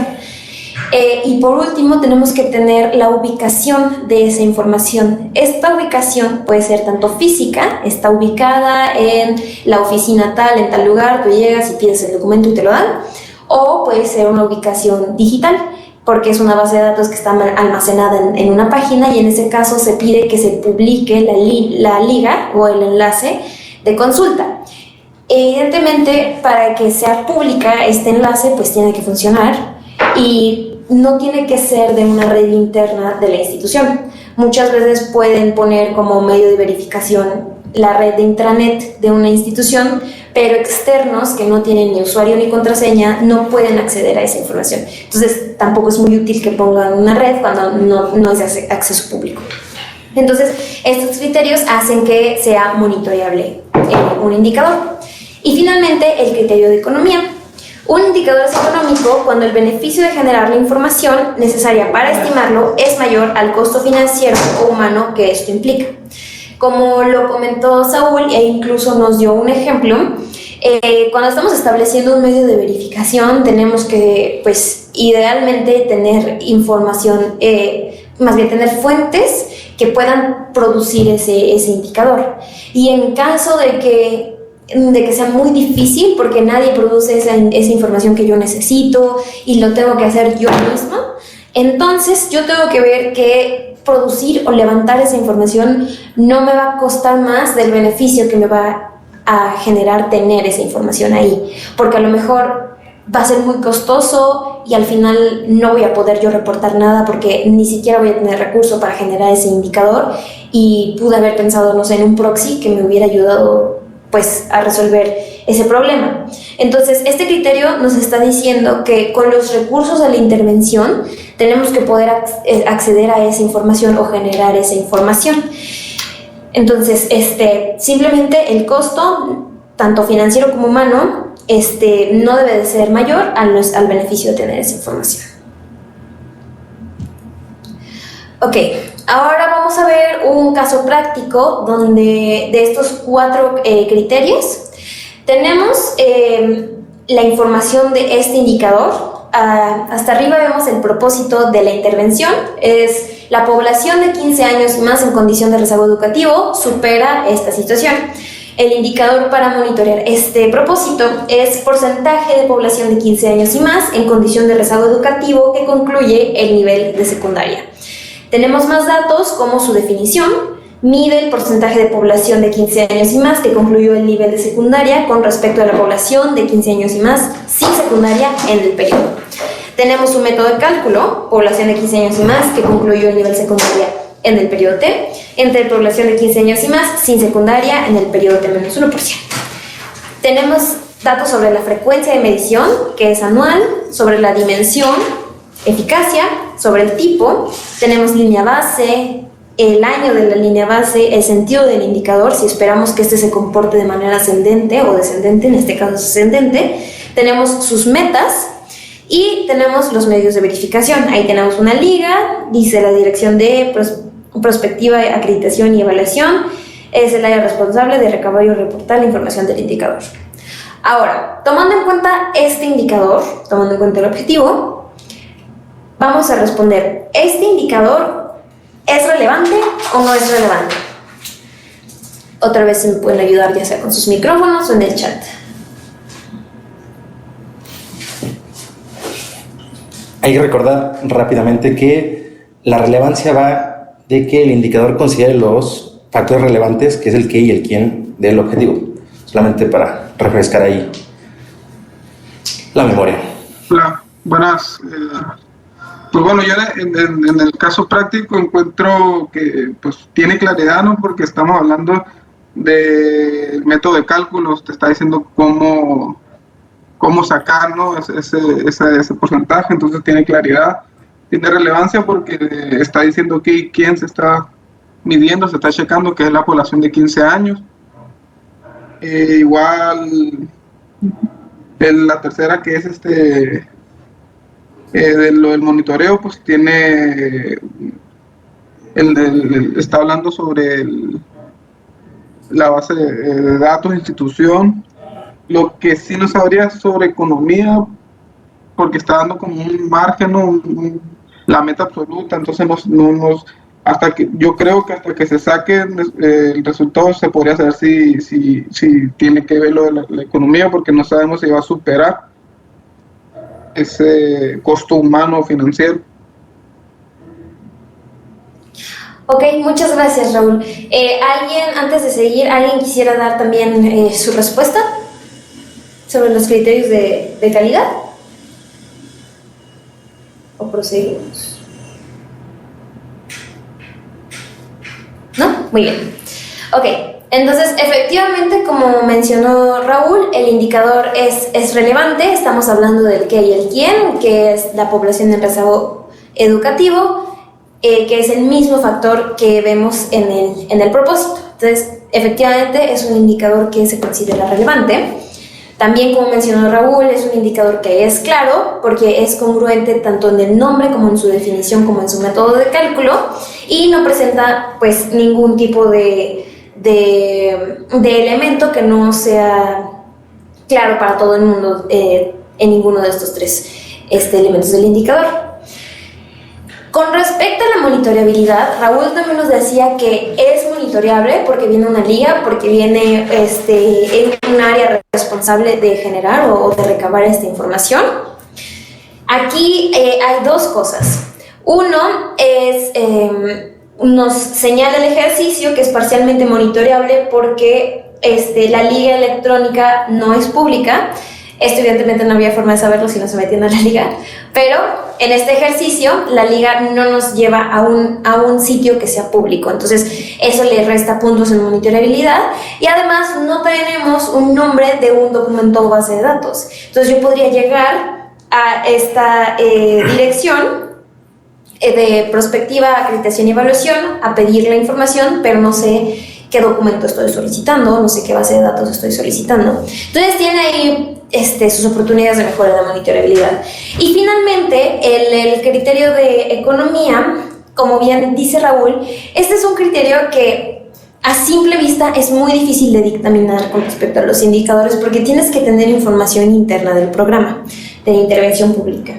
Y por último, tenemos que tener la ubicación de esa información. Esta ubicación puede ser tanto física, está ubicada en la oficina tal, en tal lugar, tú llegas y pides el documento y te lo dan, o puede ser una ubicación digital, porque es una base de datos que está almacenada en una página, y en ese caso se pide que se publique la liga o el enlace de consulta. Evidentemente, para que sea pública este enlace, pues tiene que funcionar y no tiene que ser de una red interna de la institución. Muchas veces pueden poner como medio de verificación la red de intranet de una institución, pero externos que no tienen ni usuario ni contraseña no pueden acceder a esa información. Entonces tampoco es muy útil que pongan una red cuando no es de acceso público. Entonces estos criterios hacen que sea monitoreable un indicador. Y finalmente, el criterio de economía. Un indicador es económico cuando el beneficio de generar la información necesaria para estimarlo es mayor al costo financiero o humano que esto implica. Como lo comentó Saúl e incluso nos dio un ejemplo, cuando estamos estableciendo un medio de verificación tenemos que, pues, idealmente tener información, más bien tener fuentes que puedan producir ese indicador. Y en caso de que sea muy difícil porque nadie produce esa información que yo necesito y lo tengo que hacer yo misma, entonces yo tengo que ver que producir o levantar esa información no me va a costar más del beneficio que me va a generar tener esa información ahí, porque a lo mejor va a ser muy costoso y al final no voy a poder yo reportar nada porque ni siquiera voy a tener recurso para generar ese indicador, y pude haber pensado, no sé, en un proxy que me hubiera ayudado pues a resolver ese problema. Entonces, este criterio nos está diciendo que con los recursos de la intervención tenemos que poder acceder a esa información o generar esa información. Entonces, simplemente el costo, tanto financiero como humano, no debe de ser mayor al beneficio de tener esa información. Ok, ahora vamos a ver un caso práctico donde de estos 4 criterios tenemos la información de este indicador. Hasta arriba vemos el propósito de la intervención, es la población de 15 años y más en condición de rezago educativo supera esta situación. El indicador para monitorear este propósito es porcentaje de población de 15 años y más en condición de rezago educativo que concluye el nivel de secundaria. Tenemos más datos como su definición, mide el porcentaje de población de 15 años y más que concluyó el nivel de secundaria con respecto a la población de 15 años y más sin secundaria en el periodo. Tenemos un método de cálculo, población de 15 años y más que concluyó el nivel secundaria en el periodo T, entre población de 15 años y más sin secundaria en el periodo T-1%. Tenemos datos sobre la frecuencia de medición, que es anual, sobre la dimensión, eficacia, sobre el tipo, tenemos línea base, el año de la línea base, el sentido del indicador, si esperamos que se comporte de manera ascendente o descendente, en este caso es ascendente, tenemos sus metas y tenemos los medios de verificación. Ahí tenemos una liga, dice la dirección de prospectiva, acreditación y evaluación, es el área responsable de recabar y reportar la información del indicador. Ahora, tomando en cuenta este indicador, tomando en cuenta el objetivo, vamos a responder, ¿este indicador es relevante o no es relevante? Otra vez se me pueden ayudar ya sea con sus micrófonos o en el chat. Hay que recordar rápidamente que la relevancia va de que el indicador considere los factores relevantes, que es el qué y el quién del objetivo. Solamente para refrescar ahí la memoria. Hola, buenas. Pues bueno, yo en el caso práctico encuentro que pues tiene claridad, ¿no? Porque estamos hablando del método de cálculos, te está diciendo cómo sacar, ¿no? ese porcentaje, entonces tiene claridad, tiene relevancia porque está diciendo quién se está midiendo, se está checando, que es la población de 15 años. Igual, la tercera, que es de lo del monitoreo, pues tiene está hablando sobre la base de datos de institución. Lo que sí no sabría sobre economía, porque está dando como un margen, ¿no? La meta absoluta, entonces hasta que yo creo que hasta que se saque el resultado se podría saber si tiene que ver lo de la economía, porque no sabemos si va a superar ese costo humano o financiero. Ok, muchas gracias, Raúl. ¿Alguien, antes de seguir, alguien quisiera dar también su respuesta sobre los criterios de calidad? ¿O proseguimos? ¿No? Muy bien. Ok, entonces efectivamente, como mencionó Raúl, el indicador es relevante. Estamos hablando del qué y el quién, que es la población en rezago educativo, que es el mismo factor que vemos en el propósito. Entonces, efectivamente es un indicador que se considera relevante. También, como mencionó Raúl, es un indicador que es claro porque es congruente tanto en el nombre como en su definición como en su método de cálculo y no presenta pues ningún tipo de elemento que no sea claro para todo el mundo en ninguno de estos tres elementos del indicador. Con respecto a la monitoreabilidad, Raúl también nos decía que es monitoreable porque viene una liga, porque viene en un área responsable de generar o de recabar esta información. Aquí hay dos cosas. Uno es, nos señala el ejercicio que es parcialmente monitoreable porque la liga electrónica no es pública. Esto evidentemente no había forma de saberlo si no se metían a la liga, pero en este ejercicio la liga no nos lleva a un sitio que sea público, entonces eso le resta puntos en monitoreabilidad y además no tenemos un nombre de un documento o base de datos. Entonces yo podría llegar a esta dirección de prospectiva, acreditación y evaluación a pedir la información, pero no sé qué documento estoy solicitando, no sé qué base de datos estoy solicitando. Entonces tiene ahí sus oportunidades de mejora de la monitoreabilidad. Y finalmente, el criterio de economía, como bien dice Raúl, este es un criterio que a simple vista es muy difícil de dictaminar con respecto a los indicadores porque tienes que tener información interna del programa de intervención pública.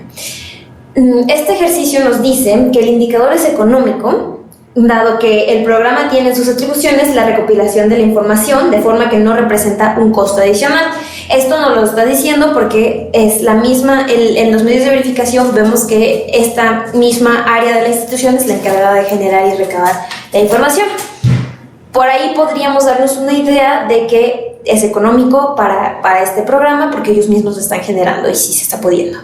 Este ejercicio nos dice que el indicador es económico, dado que el programa tiene en sus atribuciones la recopilación de la información de forma que no representa un costo adicional. Esto nos lo está diciendo porque es la misma, en los medios de verificación vemos que esta misma área de la institución es la encargada de generar y recabar la información. Por ahí podríamos darnos una idea de que es económico para este programa porque ellos mismos lo están generando y sí se está pudiendo.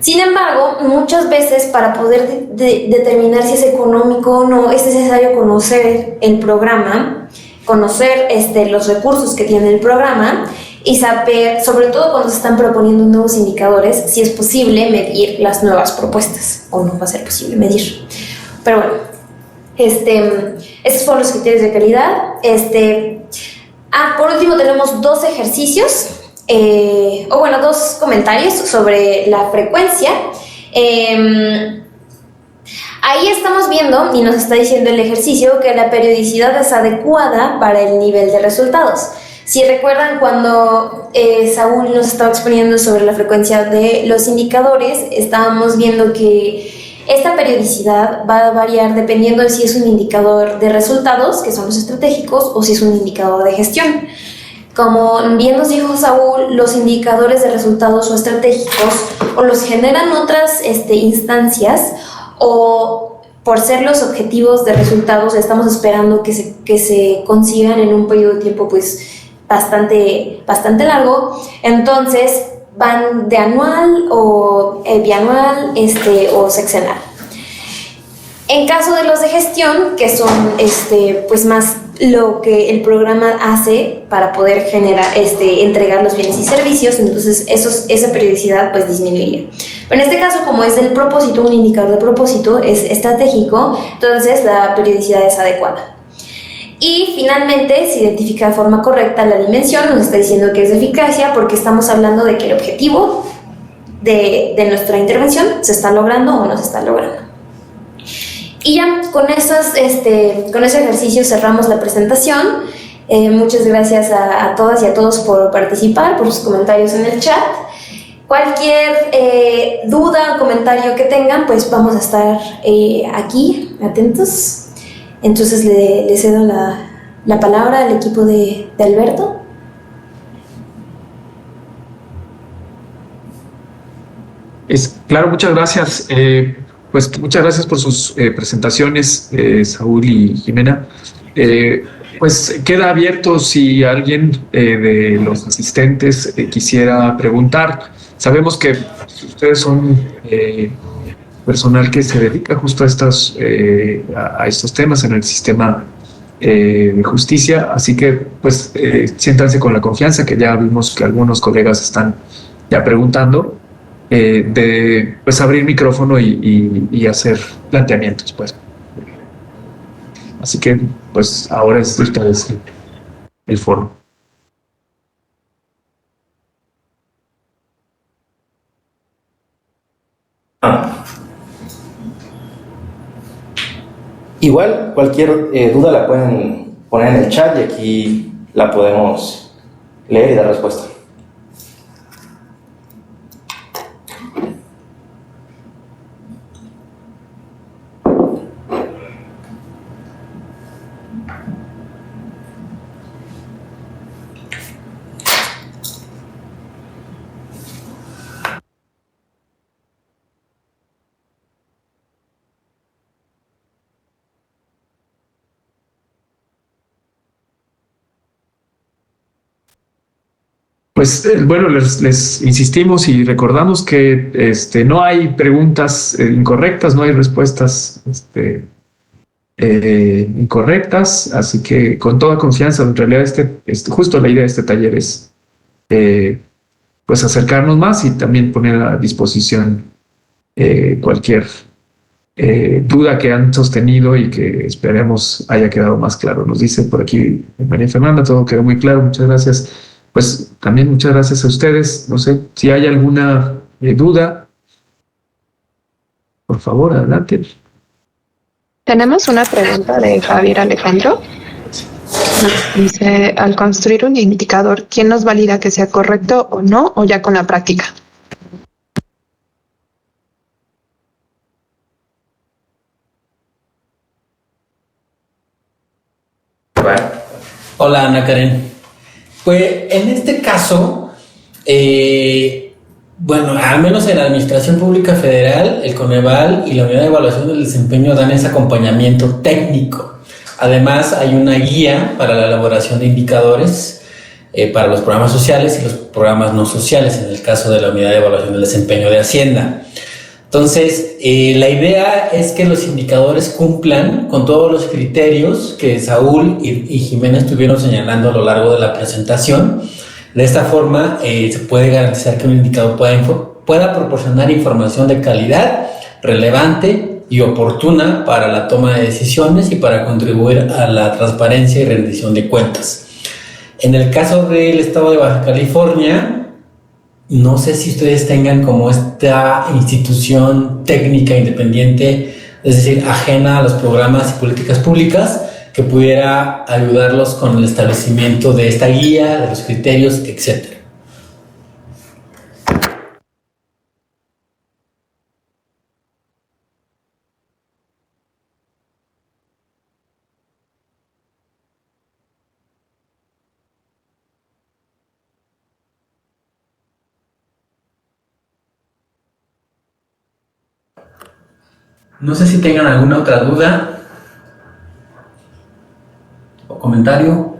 Sin embargo, muchas veces para poder determinar si es económico o no, es necesario conocer el programa, conocer los recursos que tiene el programa y saber, sobre todo cuando se están proponiendo nuevos indicadores, si es posible medir las nuevas propuestas o no va a ser posible medir. Pero bueno, estos fueron los criterios de calidad. Por último tenemos dos ejercicios. Dos comentarios sobre la frecuencia. Ahí estamos viendo y nos está diciendo el ejercicio que la periodicidad es adecuada para el nivel de resultados. Si recuerdan cuando Saúl nos estaba exponiendo sobre la frecuencia de los indicadores, estábamos viendo que esta periodicidad va a variar dependiendo de si es un indicador de resultados, que son los estratégicos, o si es un indicador de gestión. Como bien nos dijo Saúl, los indicadores de resultados o estratégicos o los generan otras instancias o por ser los objetivos de resultados estamos esperando que se consigan en un periodo de tiempo pues bastante largo. Entonces van de anual o bianual o sexenal. En caso de los de gestión, que son pues más lo que el programa hace para poder generar, entregar los bienes y servicios, entonces esa periodicidad pues disminuiría. Pero en este caso, como es del propósito, un indicador de propósito es estratégico, entonces la periodicidad es adecuada. Y finalmente se identifica de forma correcta la dimensión, nos está diciendo que es de eficacia porque estamos hablando de que el objetivo de nuestra intervención se está logrando o no se está logrando. Y ya con ese ejercicio cerramos la presentación. Muchas gracias a todas y a todos por participar, por sus comentarios en el chat. Cualquier duda o comentario que tengan, pues vamos a estar aquí atentos. Entonces le cedo la palabra al equipo de Alberto. Claro, muchas gracias. Pues muchas gracias por sus presentaciones, Saúl y Jimena. Pues queda abierto si alguien de los asistentes quisiera preguntar. Sabemos que ustedes son personal que se dedica justo a estos temas en el sistema de justicia, así que pues siéntanse con la confianza, que ya vimos que algunos colegas están ya preguntando, de pues abrir micrófono y hacer planteamientos, pues. Así que pues ahora es ustedes el foro. Igual, cualquier duda la pueden poner en el chat y aquí la podemos leer y dar respuesta. Pues bueno, les insistimos y recordamos que no hay preguntas incorrectas, no hay respuestas incorrectas, así que con toda confianza, en realidad justo la idea de este taller es pues acercarnos más y también poner a disposición cualquier duda que han sostenido y que esperemos haya quedado más claro. Nos dice por aquí María Fernanda, todo quedó muy claro, muchas gracias. Pues también muchas gracias a ustedes. No sé si hay alguna duda. Por favor, adelante. Tenemos una pregunta de Javier Alejandro. Nos dice, al construir un indicador, ¿quién nos valida que sea correcto o no, o ya con la práctica? Hola, Ana Karen. Pues en este caso, bueno, al menos en la Administración Pública Federal, el Coneval y la Unidad de Evaluación del Desempeño dan ese acompañamiento técnico. Además, hay una guía para la elaboración de indicadores para los programas sociales y los programas no sociales, en el caso de la Unidad de Evaluación del Desempeño de Hacienda. Entonces, la idea es que los indicadores cumplan con todos los criterios que Saúl y Jimena estuvieron señalando a lo largo de la presentación. De esta forma, se puede garantizar que un indicador pueda proporcionar información de calidad, relevante y oportuna para la toma de decisiones y para contribuir a la transparencia y rendición de cuentas. En el caso del estado de Baja California, no sé si ustedes tengan como esta institución técnica independiente, es decir, ajena a los programas y políticas públicas, que pudiera ayudarlos con el establecimiento de esta guía, de los criterios, etc. No sé si tengan alguna otra duda o comentario,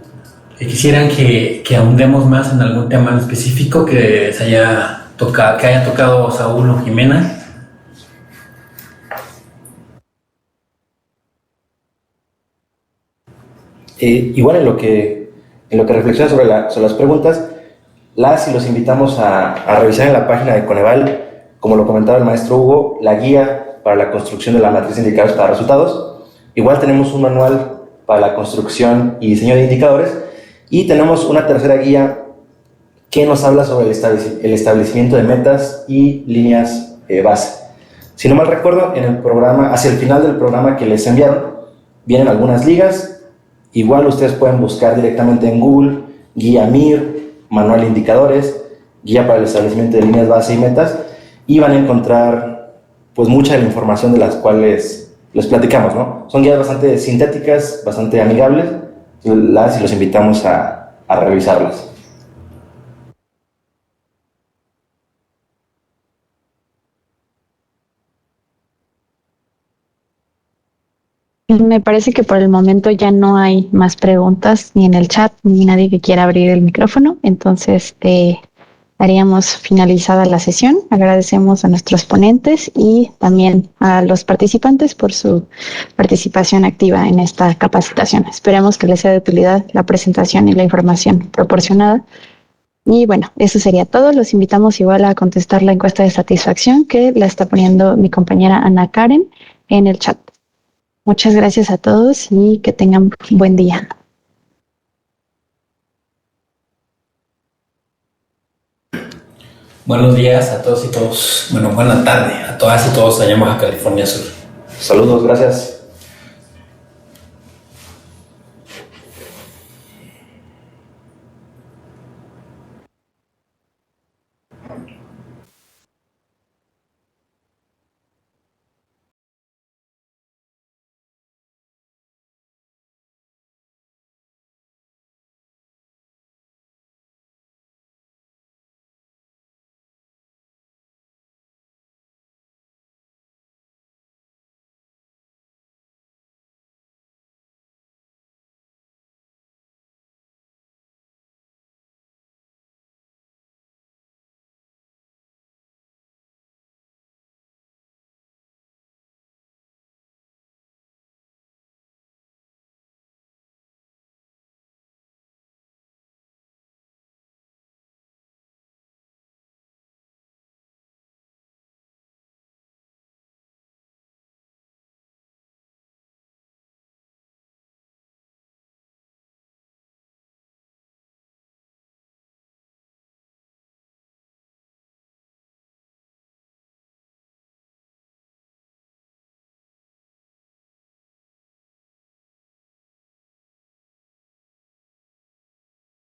que quisieran que ahondemos más en algún tema en específico que haya tocado Saúl o Jimena. Igual en lo que reflexiona sobre las preguntas, y los invitamos a revisar en la página de Coneval, como lo comentaba el maestro Hugo, la guía para la construcción de la matriz de indicadores para resultados. Igual tenemos un manual para la construcción y diseño de indicadores, y tenemos una tercera guía que nos habla sobre el establecimiento de metas y líneas base. Si no mal recuerdo, en el programa, hacia el final del programa que les enviaron, vienen algunas ligas. Igual ustedes pueden buscar directamente en Google, guía MIR, manual de indicadores, guía para el establecimiento de líneas base y metas, y van a encontrar pues mucha de la información de las cuales les platicamos, ¿no? Son guías bastante sintéticas, bastante amigables, y los invitamos a revisarlas. Me parece que por el momento ya no hay más preguntas ni en el chat ni nadie que quiera abrir el micrófono. Entonces, daríamos finalizada la sesión. Agradecemos a nuestros ponentes y también a los participantes por su participación activa en esta capacitación. Esperemos que les sea de utilidad la presentación y la información proporcionada. Y bueno, eso sería todo. Los invitamos igual a contestar la encuesta de satisfacción que la está poniendo mi compañera Ana Karen en el chat. Muchas gracias a todos y que tengan buen día. Buenos días a todos y todos. Bueno, buena tarde a todas y todos allá en Baja California Sur. Saludos, gracias.